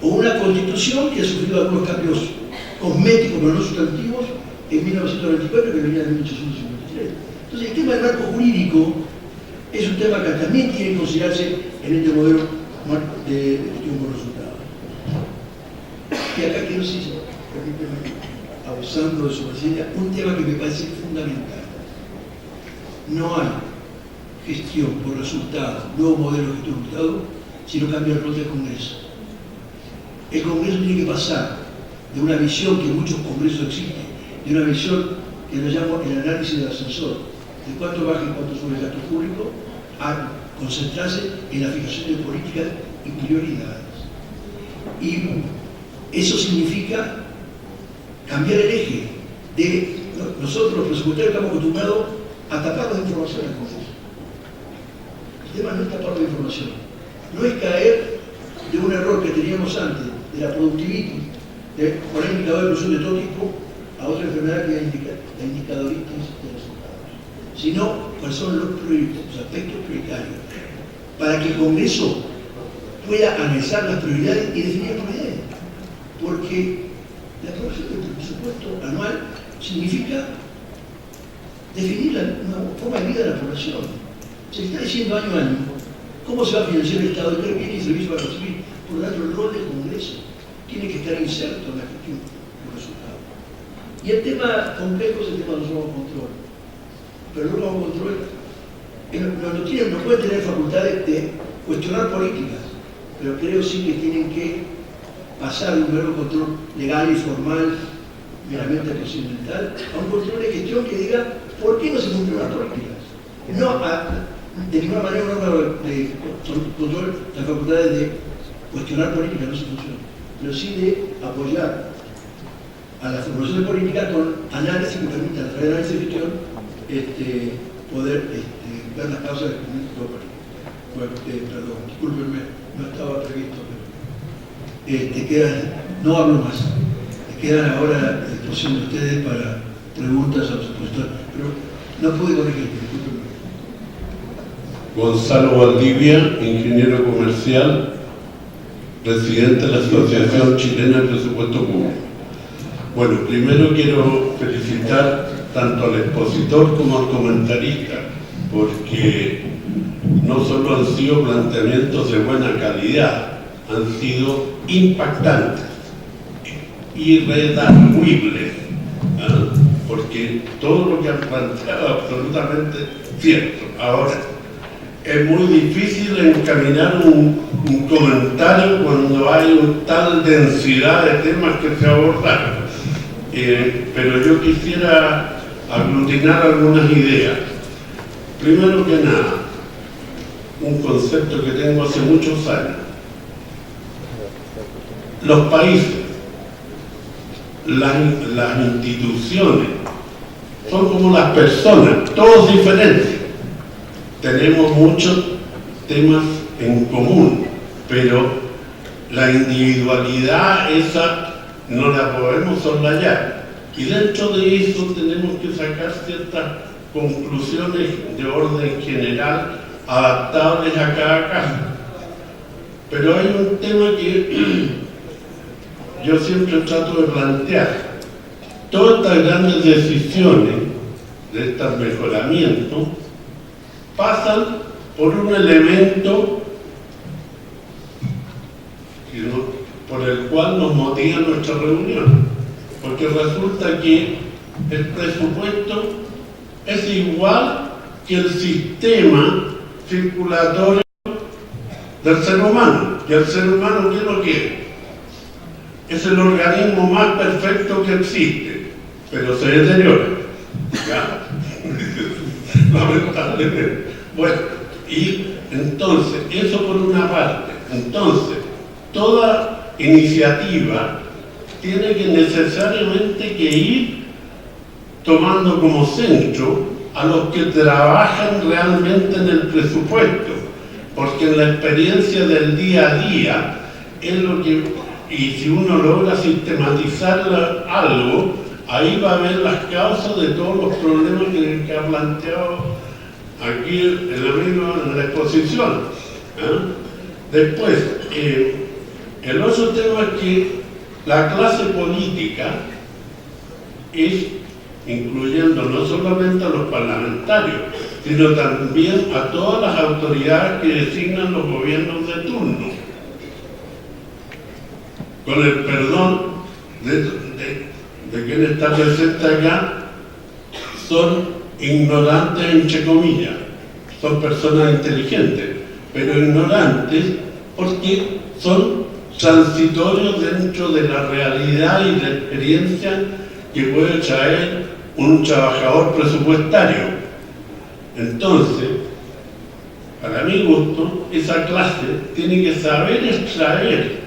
o una constitución que ha sufrido algunos cambios cosméticos pero no sustantivos en 1994, que venía de 1853. Entonces el tema del marco jurídico es un tema que también tiene que considerarse en este modelo de gestión por resultados. Y acá quiero decir, abusando de su presencia, un tema que me parece fundamental. No hay gestión por resultados, nuevo modelo de gestión por resultados, si no cambia el rol del Congreso. El Congreso tiene que pasar de una visión que en muchos congresos existe, de una visión que lo llamo el análisis del ascensor, de cuánto baja y cuánto sube el gasto público, a concentrarse en la fijación de políticas y prioridades. Y eso significa cambiar el eje de nosotros los presupuestarios estamos acostumbrados a taparnos de información al Congreso. El tema no es taparnos de información, no es caer de un error que teníamos antes, de la productivitis, de poner indicadores de producción de todo tipo, a otra enfermedad que es la indicadoritis de resultados, sino cuáles son los aspectos prioritarios, para que el Congreso pueda analizar las prioridades y definir las prioridades. Porque la aprobación del presupuesto anual significa definir una forma de vida de la población. Se está diciendo año a año cómo se va a financiar el Estado y qué servicio va a recibir. Por lo tanto, el rol del Congreso tiene que estar inserto en la gestión de los resultados. Y el tema complejo es el tema de los nuevos controles. Pero los nuevos controles no pueden tener facultades de cuestionar políticas, pero creo sí que tienen que pasar de un mero control legal y formal, meramente procedimental, a un control de gestión que diga por qué no se cumplen las políticas. No de ninguna manera un órgano de control las facultades de cuestionar políticas, no se funciona, pero sí de apoyar a la formulación de política con análisis que permita, a través de análisis de gestión, poder ver las causas del cumplimiento político. Bueno, perdón, discúlpenme. no estaba previsto, pero no hablo más. Quedan ahora a disposición de ustedes para preguntas a los expositores, pero no pude corregir, discúlpenme. Gonzalo Valdivia, ingeniero comercial, presidente de la Asociación Chilena de Presupuesto Público. Bueno, primero quiero felicitar tanto al expositor como al comentarista, porque no solo han sido planteamientos de buena calidad, han sido impactantes, irredarguibles, porque todo lo que han planteado es absolutamente cierto. Ahora, es muy difícil encaminar un comentario cuando hay tal densidad de temas que se abordan. Pero yo quisiera aglutinar algunas ideas. Primero que nada, un concepto que tengo hace muchos años. Los países, las instituciones, son como las personas, todos diferentes. Tenemos muchos temas en común, pero la individualidad esa no la podemos soslayar. Y dentro de eso tenemos que sacar ciertas conclusiones de orden general adaptables a cada caso. Pero hay un tema que yo siempre trato de plantear. Todas estas grandes decisiones de estos mejoramientos pasan por un elemento por el cual nos motiva nuestra reunión, porque resulta que el presupuesto es igual que el sistema circulatorio del ser humano, y el ser humano ¿qué lo quiere? Es el organismo más perfecto que existe, pero se deteriora, ¿ya? Lamentablemente. Bueno, y entonces, eso por una parte. Entonces, toda iniciativa tiene que necesariamente que ir tomando como centro a los que trabajan realmente en el presupuesto, porque en la experiencia del día a día es lo que, y si uno logra sistematizar algo, ahí va a ver las causas de todos los problemas que ha planteado aquí el amigo en la exposición. Después, el otro tema es que la clase política es, incluyendo no solamente a los parlamentarios, sino también a todas las autoridades que designan los gobiernos de turno. Con el perdón de quien está presente acá, son ignorantes entre comillas, son personas inteligentes, pero ignorantes porque son transitorios dentro de la realidad y la experiencia que puede traer un trabajador presupuestario. Entonces, para mi gusto, esa clase tiene que saber extraer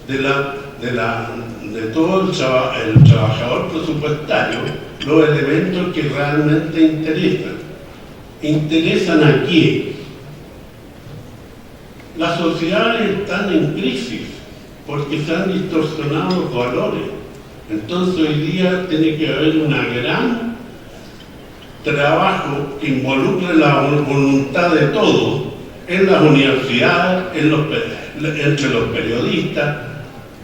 de todo el trabajador presupuestario los elementos que realmente interesan. ¿Interesan a quién? Las sociedades están en crisis porque se han distorsionado los valores. Entonces hoy día tiene que haber un gran trabajo que involucre la voluntad de todos en las universidades, entre los periodistas.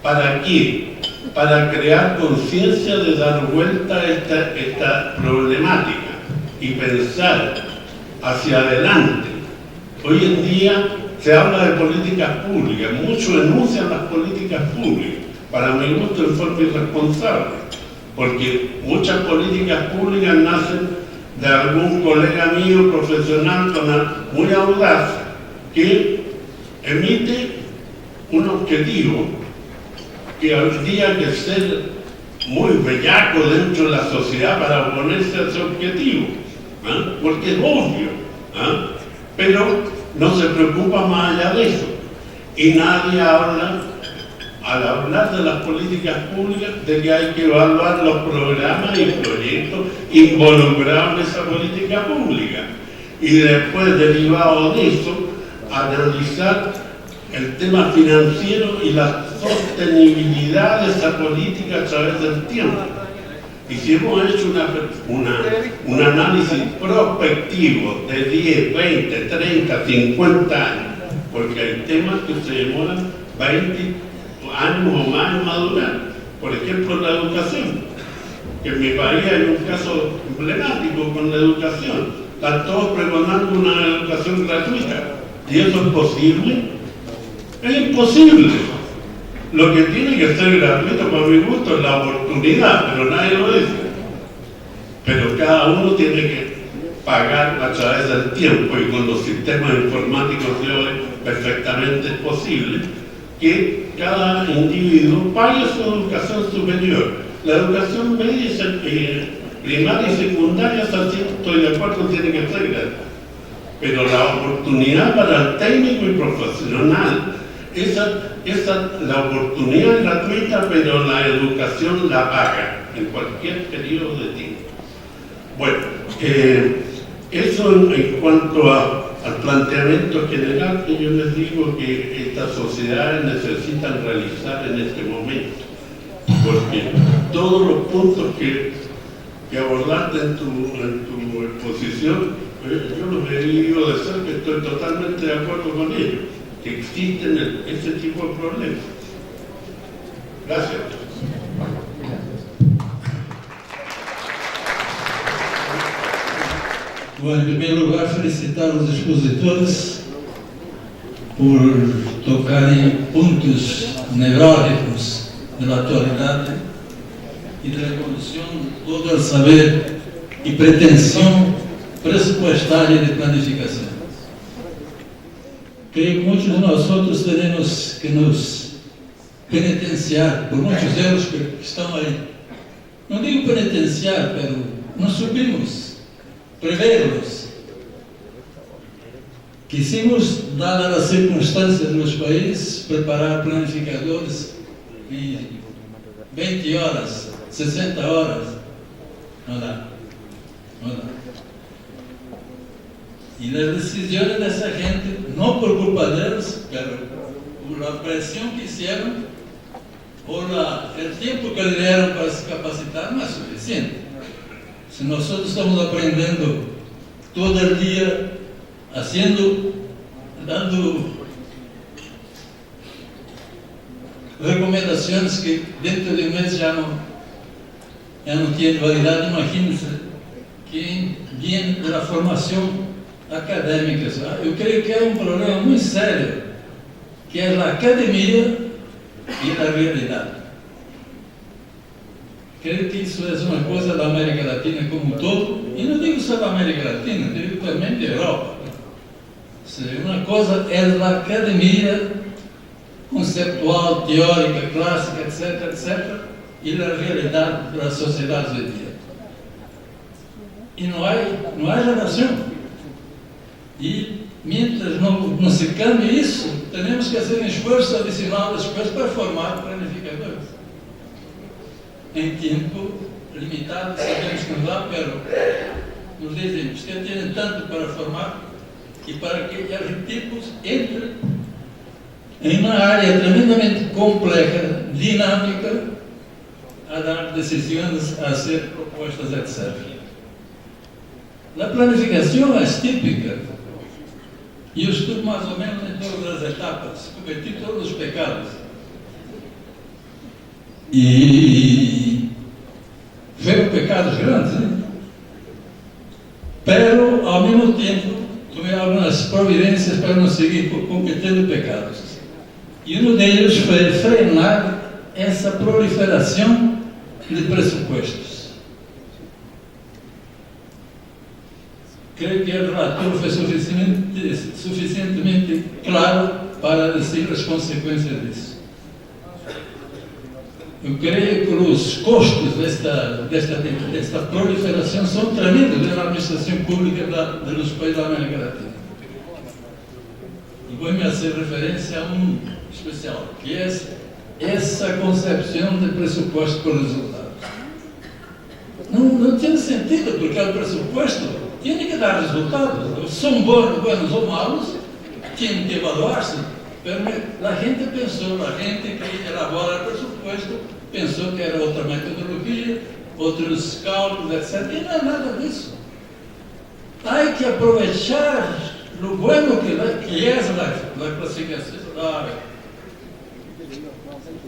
¿Para qué? Para crear conciencia de dar vuelta a esta problemática y pensar hacia adelante. Hoy en día se habla de políticas públicas, muchos enuncian las políticas públicas, para mi gusto en forma irresponsable, porque muchas políticas públicas nacen de algún colega mío profesional muy audaz que emite un objetivo que habría que ser muy bellaco dentro de la sociedad para oponerse a ese objetivo, porque es obvio, pero no se preocupa más allá de eso. Y nadie habla, al hablar de las políticas públicas, de que hay que evaluar los programas y proyectos involucrados en esa política pública. Y después, derivado de eso, analizar el tema financiero y la sostenibilidad de esa política a través del tiempo. Y si hemos hecho un análisis prospectivo de 10, 20, 30, 50 años, porque hay temas que se demoran 20 años o más en madurar. Por ejemplo, la educación, que en mi país hay un caso emblemático con la educación. Están todos pregonando una educación gratuita. ¿Y eso es posible? Es imposible. Lo que tiene que ser gratuito, para mi gusto, es la oportunidad, pero nadie lo dice. Pero cada uno tiene que pagar a través del tiempo, y con los sistemas informáticos de hoy perfectamente es posible que cada individuo pague su educación superior. La educación media, primaria y secundaria, estoy de acuerdo, tiene que ser gratis. Pero la oportunidad para el técnico y profesional, la oportunidad es gratuita, pero la educación la paga en cualquier periodo de tiempo. Bueno, eso en cuanto al planteamiento general que yo les digo que estas sociedades necesitan realizar en este momento, porque todos los puntos que abordaste en tu exposición, yo los he vivido de cerca, estoy totalmente de acuerdo con ellos, que existen ese tipo de problemas. Gracias. Bueno, en primer lugar, felicitar a los expositores por tocar en puntos nevrálgicos de la actualidad y de la evolución de todo el saber y pretensión presupuestaria de planificación. Creo que muchos de nosotros tenemos que nos penitenciar por muchos erros que están ahí. No digo penitenciar, pero no supimos preverlos. Quisimos, dadas las circunstancias de los países, preparar planificadores en 20 horas, 60 horas. No da. Y las decisiones de esa gente, no por culpa de ellos, pero por la presión que hicieron, por el tiempo que le dieron para se capacitar, no es suficiente. Si nosotros estamos aprendiendo todo el día, dando recomendaciones que dentro de un mes ya no tienen validad, imagínense quien viene de la formación académica. Yo creo que hay un problema muy serio, que es la academia y la realidad. Creo que isso é uma coisa da América Latina como um todo, e não digo só da América Latina, digo também da Europa. Uma coisa é a academia conceptual, teórica, clássica, etc., etc., e a realidade das sociedades hoje em dia. E não há relação. E, mientras não se cambie isso, temos que fazer um esforço adicional depois para formar planificadores. Em tempo limitado, sabemos que não dá, mas nos dizem, ustedes tienen tanto para formar e para que os tipos entrem em uma área tremendamente complexa, dinâmica, a dar decisões, a ser propostas, etc. A planificação é típica, e eu estudo mais ou menos em todas as etapas, cometi todos os pecados. E foram pecados grandes, né? Pero, ao mesmo tempo, tomei algumas providências para não seguir cometendo pecados. E um deles foi frenar essa proliferação de pressupostos. Creio que o relator foi suficientemente claro para dizer as consequências disso. Eu creio que os custos desta proliferação são tremendos na administração pública dos países da América Latina. E vou-me fazer referência a um especial, que é essa concepção de pressuposto por resultados. Não tem sentido, porque o pressuposto tem que dar resultados. São bons ou malos, tem que evaluar-se, Pero la gente que elabora el presupuesto pensó que era otra metodología, otros cálculos, etc. Y no es nada de eso. Hay que aprovechar lo bueno que es la clasificación,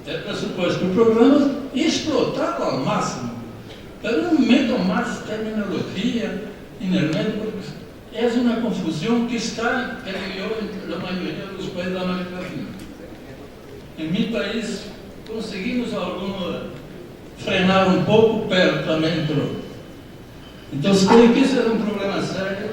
el presupuesto del programa y explotarlo al máximo. Pero no meto más terminología en el medio, porque es una confusión que está, creo yo, en la mayoría de los países de América Latina. En mi país conseguimos frenar un poco, pero también entró. Entonces creo que ese era un problema serio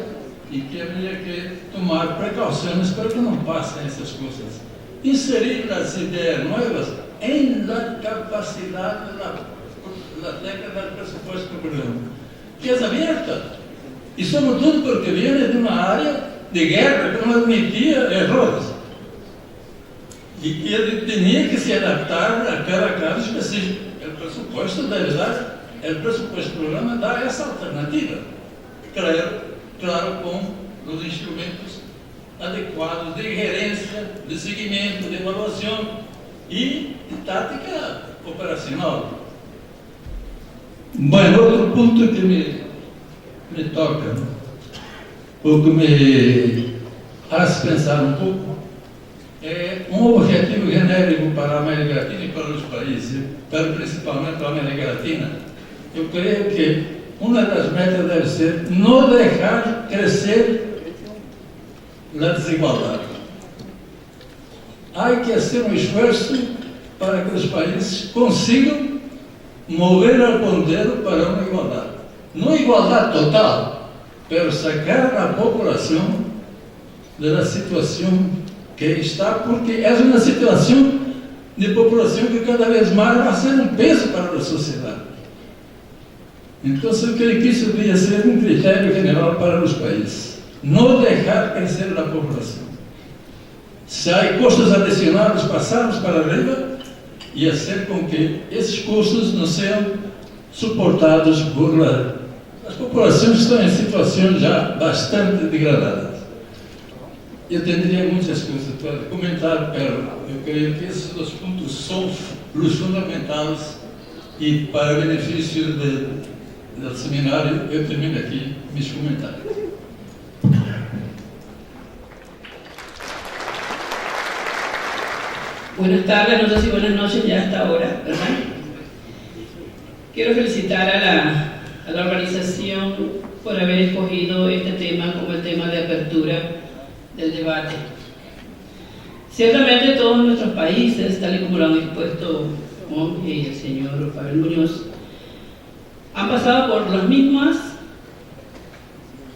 y que habría que tomar precauciones para que no pasen esas cosas. Inserir las ideas nuevas en la capacidad de la década del presupuesto del programa, que es abierta. Y sobre todo porque viene de una área de guerra que no admitía errores. Y él tenía que se adaptar a cada caso específico. El presupuesto debe dar, el presupuesto del programa da essa alternativa. Claro, com os instrumentos adequados de gerência, de seguimento, de evaluação e de tática operacional. Bueno, outro ponto que me toca, ou que me hace pensar um pouco, é um objetivo genérico para a América Latina e para os países, principalmente para a América Latina. Eu creio que uma das metas deve ser não deixar crescer a desigualdade. Há que fazer um esforço para que os países consigam mover o ponteiro para uma igualdade. Não igualdade total, mas sacar a população da situação que está, porque é uma situação de população que cada vez mais vai ser um peso para a sociedade. Então, eu creio que isso deveria ser um critério general para os países. Não deixar crescer a população. Se há custos adicionais, passarmos para arriba e fazer com que esses custos não sejam suportados por as populações que estão em situações já bastante degradadas. Eu teria muitas coisas para comentar, mas eu creio que esses dois pontos são os fundamentais e para o benefício do seminário eu termino aqui meus comentários. Buenas tardes, no sé si buenas noches ya hasta ahora, ¿verdad? Quiero felicitar a la organización por haber escogido este tema como el tema de apertura del debate. Ciertamente todos nuestros países, tal y como lo han expuesto Monge y el señor Fabián Muñoz, han pasado por los mismos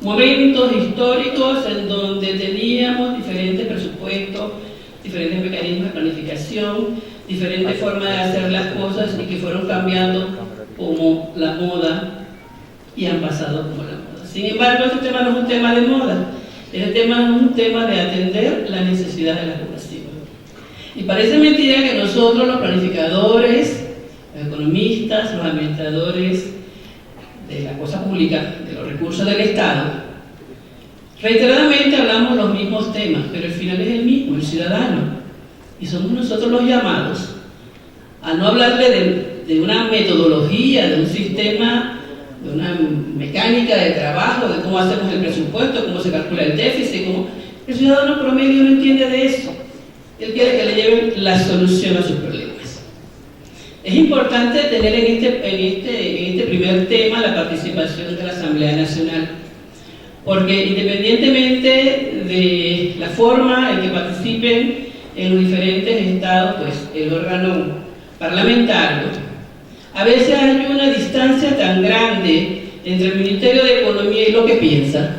momentos históricos en donde teníamos diferentes presupuestos, diferentes mecanismos de planificación, diferentes formas de hacer las cosas y que fueron cambiando como la moda y han pasado como la moda. Sin embargo, este tema no es un tema de moda, este tema es un tema de atender la necesidad de la población. Y parece mentira que nosotros, los planificadores, los economistas, los administradores de la cosa pública, de los recursos del Estado, reiteradamente hablamos los mismos temas, pero el final es el mismo, el ciudadano. Y somos nosotros los llamados a no hablarle de una metodología, de un sistema, de una mecánica de trabajo, de cómo hacemos el presupuesto, cómo se calcula el déficit, cómo... El ciudadano promedio no entiende de eso. Él quiere que le lleven la solución a sus problemas. Es importante tener en este primer tema la participación de la Asamblea Nacional, porque independientemente de la forma en que participen en los diferentes estados, pues el órgano parlamentario, a veces hay una distancia tan grande entre el Ministerio de Economía y lo que piensa,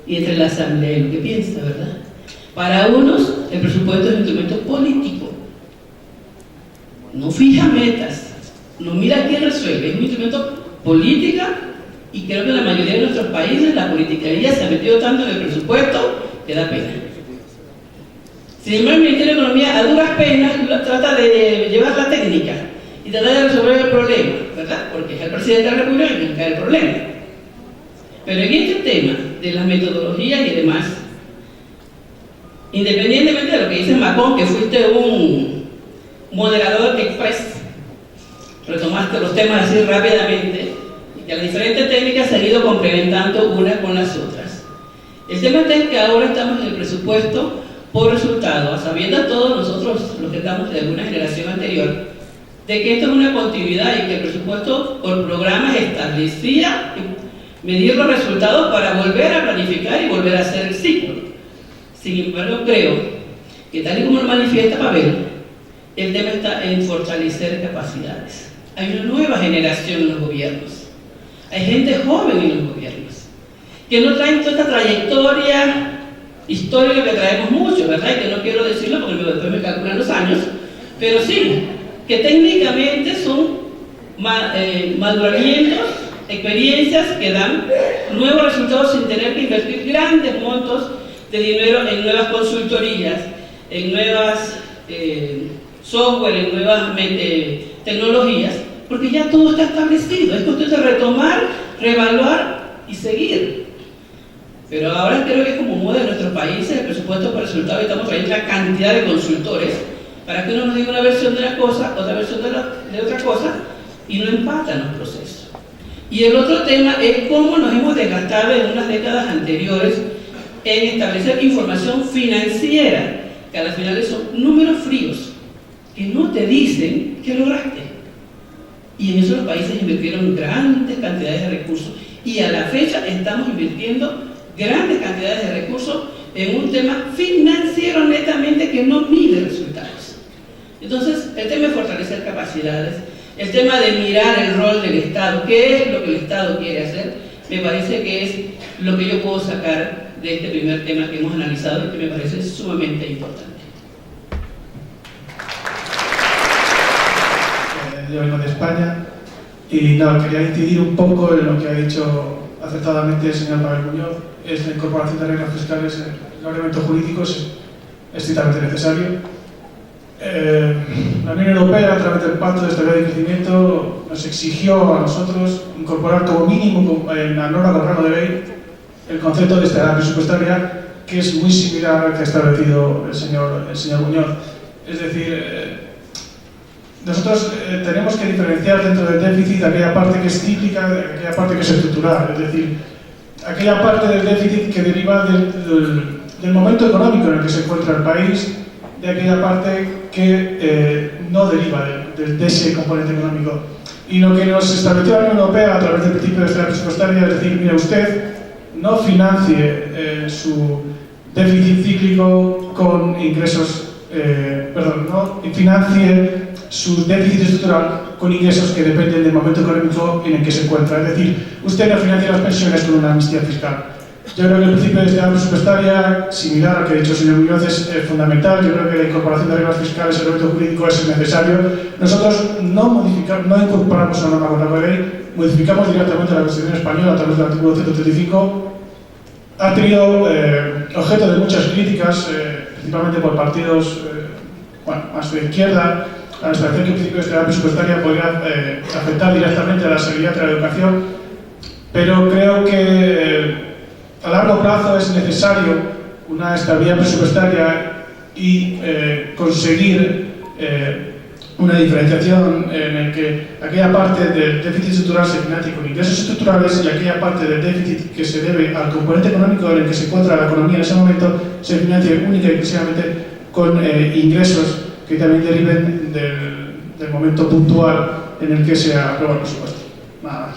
y entre la Asamblea y lo que piensa, ¿verdad? Para unos, el presupuesto es un instrumento político, no fija metas, no mira quién resuelve, es un instrumento político. Y creo que en la mayoría de nuestros países la politiquería se ha metido tanto en el presupuesto que da pena. Sin embargo, el Ministerio de Economía a duras penas trata de llevar la técnica y trata de resolver el problema, ¿verdad? Porque es el presidente de la República quien cae el problema. Pero en este tema de las metodologías y demás, independientemente de lo que dice Macón, que fuiste un moderador express, retomaste los temas así rápidamente, y que las diferentes técnicas se han ido complementando unas con las otras. El tema es que ahora estamos en el presupuesto por resultado, sabiendo todos nosotros, los que estamos de alguna generación anterior, de que esto es una continuidad y que el presupuesto por programas establecía medir los resultados para volver a planificar y volver a hacer el ciclo. Sin embargo, creo que tal y como lo manifiesta Pavel, el tema está en fortalecer capacidades. Hay una nueva generación en los gobiernos, hay gente joven en los gobiernos, que no traen toda esta trayectoria histórica que traemos mucho, ¿verdad? Y que no quiero decirlo porque después me calculan los años, pero sí, que técnicamente son maduramientos, experiencias que dan nuevos resultados sin tener que invertir grandes montos de dinero en nuevas consultorías, en nuevas software, en nuevas tecnologías, porque ya todo está establecido. Es cuestión de retomar, reevaluar y seguir. Pero ahora creo que es como moda en nuestros países, el presupuesto por resultado, y estamos trayendo una cantidad de consultores para que uno nos diga una versión de una cosa, otra versión de otra cosa, y no empatan los procesos. Y el otro tema es cómo nos hemos desgastado en unas décadas anteriores en establecer información financiera, que a las finales son números fríos, que no te dicen qué lograste. Y en eso los países invirtieron grandes cantidades de recursos, y a la fecha estamos invirtiendo grandes cantidades de recursos en un tema financiero netamente que no mide resultados. Entonces, el tema es fortalecer capacidades, el tema de mirar el rol del Estado, qué es lo que el Estado quiere hacer, me parece que es lo que yo puedo sacar de este primer tema que hemos analizado y que me parece sumamente importante. Yo vengo de España y nada, quería incidir un poco en lo que ha dicho acertadamente el señor Pavel Muñoz. Es la incorporación de reglas fiscales en el ordenamiento jurídico es estrictamente necesario. La Unión Europea, a través del Pacto de Estabilidad y Crecimiento, nos exigió a nosotros incorporar como mínimo en la norma con rango de ley el concepto de estabilidad presupuestaria, que es muy similar al que ha establecido el señor Muñoz. Es decir, nosotros tenemos que diferenciar dentro del déficit aquella parte que es cíclica de aquella parte que es estructural. Es decir, aquella parte del déficit que deriva del momento económico en el que se encuentra el país, de aquella parte que no deriva de ese componente económico. Y lo que nos estableció la Unión Europea a través del principio de estabilidad presupuestaria es decir, mire, usted no financie su déficit cíclico con ingresos, no financie su déficit estructural con ingresos que dependen del momento económico en el que se encuentra. Es decir, usted no financia las pensiones con una amnistía fiscal. Yo creo que el principio de estabilidad presupuestaria, similar al que ha dicho el señor Muñoz, es fundamental. Yo creo que la incorporación de reglas fiscales en el ordenamiento jurídico es necesario. Nosotros no incorporamos una norma con rango de ley, modificamos directamente la Constitución española a través del artículo 135. Ha tenido objeto de muchas críticas, principalmente por partidos más de izquierda, a la establecido que el principio de estabilidad presupuestaria podría afectar directamente a la seguridad de la educación, pero creo que a largo plazo es necesario una estabilidad presupuestaria y conseguir una diferenciación en el que aquella parte del déficit estructural se financie con ingresos estructurales y aquella parte del déficit que se debe al componente económico en el que se encuentra la economía en ese momento se financie única y exclusivamente con ingresos que también deriven del momento puntual en el que se aprueba el presupuesto. Nada más.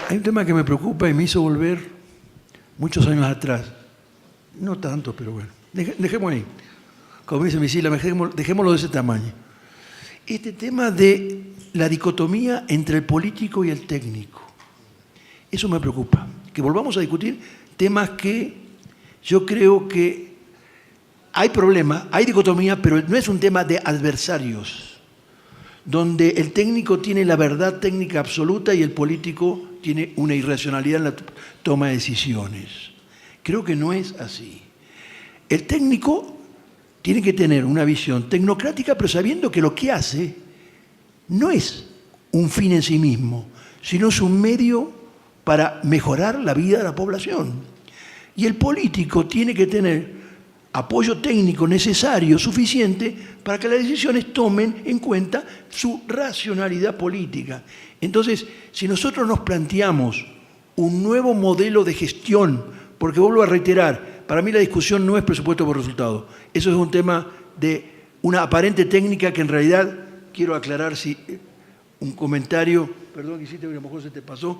Hay un tema que me preocupa y me hizo volver muchos años atrás. No tanto, pero bueno. Dejemos ahí. Como dice Misila, dejémoslo de ese tamaño. Este tema de la dicotomía entre el político y el técnico. Eso me preocupa. Que volvamos a discutir temas que yo creo que hay problemas, hay dicotomía, pero no es un tema de adversarios, donde el técnico tiene la verdad técnica absoluta y el político tiene una irracionalidad en la toma de decisiones. Creo que no es así. El técnico tiene que tener una visión tecnocrática, pero sabiendo que lo que hace no es un fin en sí mismo, sino es un medio para mejorar la vida de la población. Y el político tiene que tener apoyo técnico necesario, suficiente, para que las decisiones tomen en cuenta su racionalidad política. Entonces, si nosotros nos planteamos un nuevo modelo de gestión, porque vuelvo a reiterar, para mí la discusión no es presupuesto por resultado, eso es un tema de una aparente técnica que en realidad, quiero aclarar si un comentario, perdón que hiciste, a lo mejor se te pasó,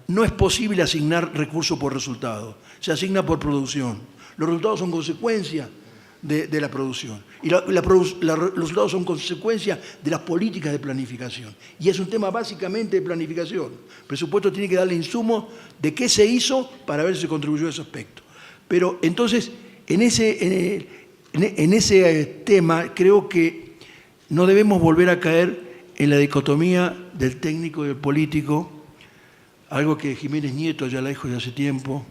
no es posible asignar recursos por resultado, se asigna por producción. Los resultados son consecuencia de la producción y los resultados son consecuencia de las políticas de planificación. Y es un tema básicamente de planificación. El presupuesto tiene que darle insumos de qué se hizo para ver si se contribuyó a ese aspecto. Pero entonces, en ese tema creo que no debemos volver a caer en la dicotomía del técnico y del político, algo que Jiménez Nieto ya la dijo de hace tiempo,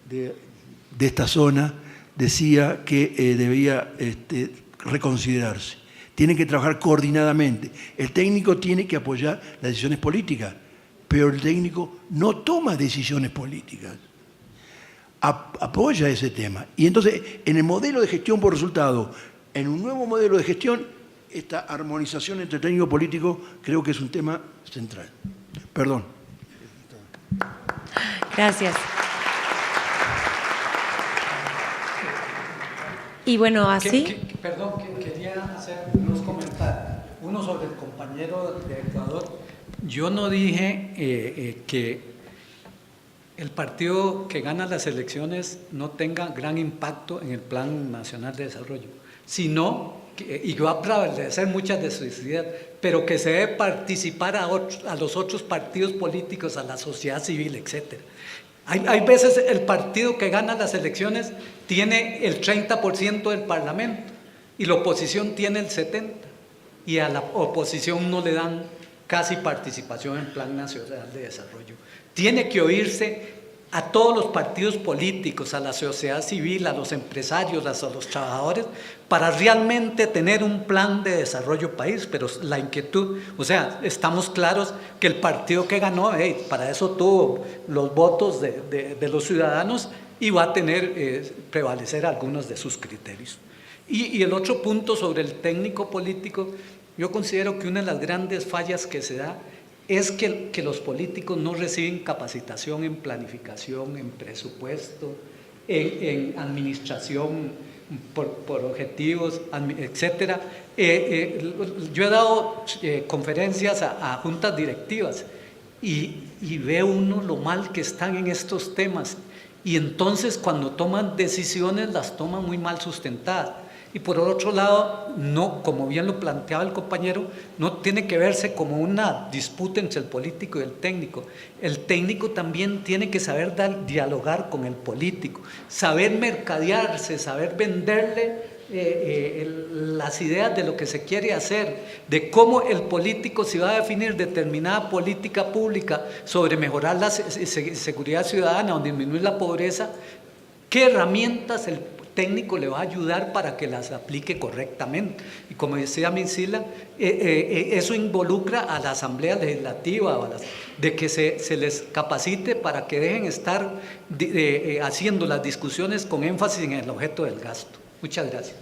de esta zona, decía que debía reconsiderarse. Tienen que trabajar coordinadamente. El técnico tiene que apoyar las decisiones políticas, pero el técnico no toma decisiones políticas. Apoya ese tema. Y entonces, en el modelo de gestión por resultado, en un nuevo modelo de gestión, esta armonización entre técnico y político creo que es un tema central. Perdón. Gracias. Y bueno, así... Perdón, quería hacer unos comentarios. Uno sobre el compañero de Ecuador. Yo no dije que el partido que gana las elecciones no tenga gran impacto en el Plan Nacional de Desarrollo, sino, y va a prevalecer muchas de sus ideas, pero que se debe participar a los otros partidos políticos, a la sociedad civil, etcétera. Hay veces el partido que gana las elecciones tiene el 30% del Parlamento y la oposición tiene el 70%, y a la oposición no le dan casi participación en Plan Nacional de Desarrollo. Tiene que oírse a todos los partidos políticos, a la sociedad civil, a los empresarios, a los trabajadores, para realmente tener un plan de desarrollo país. Pero la inquietud, o sea, estamos claros que el partido que ganó, para eso tuvo los votos de los ciudadanos y va a tener, prevalecer algunos de sus criterios. Y el otro punto sobre el técnico político, yo considero que una de las grandes fallas que se da es que los políticos no reciben capacitación en planificación, en presupuesto, en administración por objetivos, etcétera. Yo he dado conferencias a juntas directivas y ve uno lo mal que están en estos temas, y entonces cuando toman decisiones las toman muy mal sustentadas. Y por otro lado, no, como bien lo planteaba el compañero, no tiene que verse como una disputa entre el político y el técnico. El técnico también tiene que saber dialogar con el político, saber mercadearse, saber venderle las ideas de lo que se quiere hacer, de cómo el político, si va a definir determinada política pública sobre mejorar la seguridad ciudadana o disminuir la pobreza, qué herramientas el técnico le va a ayudar para que las aplique correctamente. Y como decía Minsila, eso involucra a la Asamblea Legislativa, de que se les capacite para que dejen estar haciendo las discusiones con énfasis en el objeto del gasto. Muchas gracias.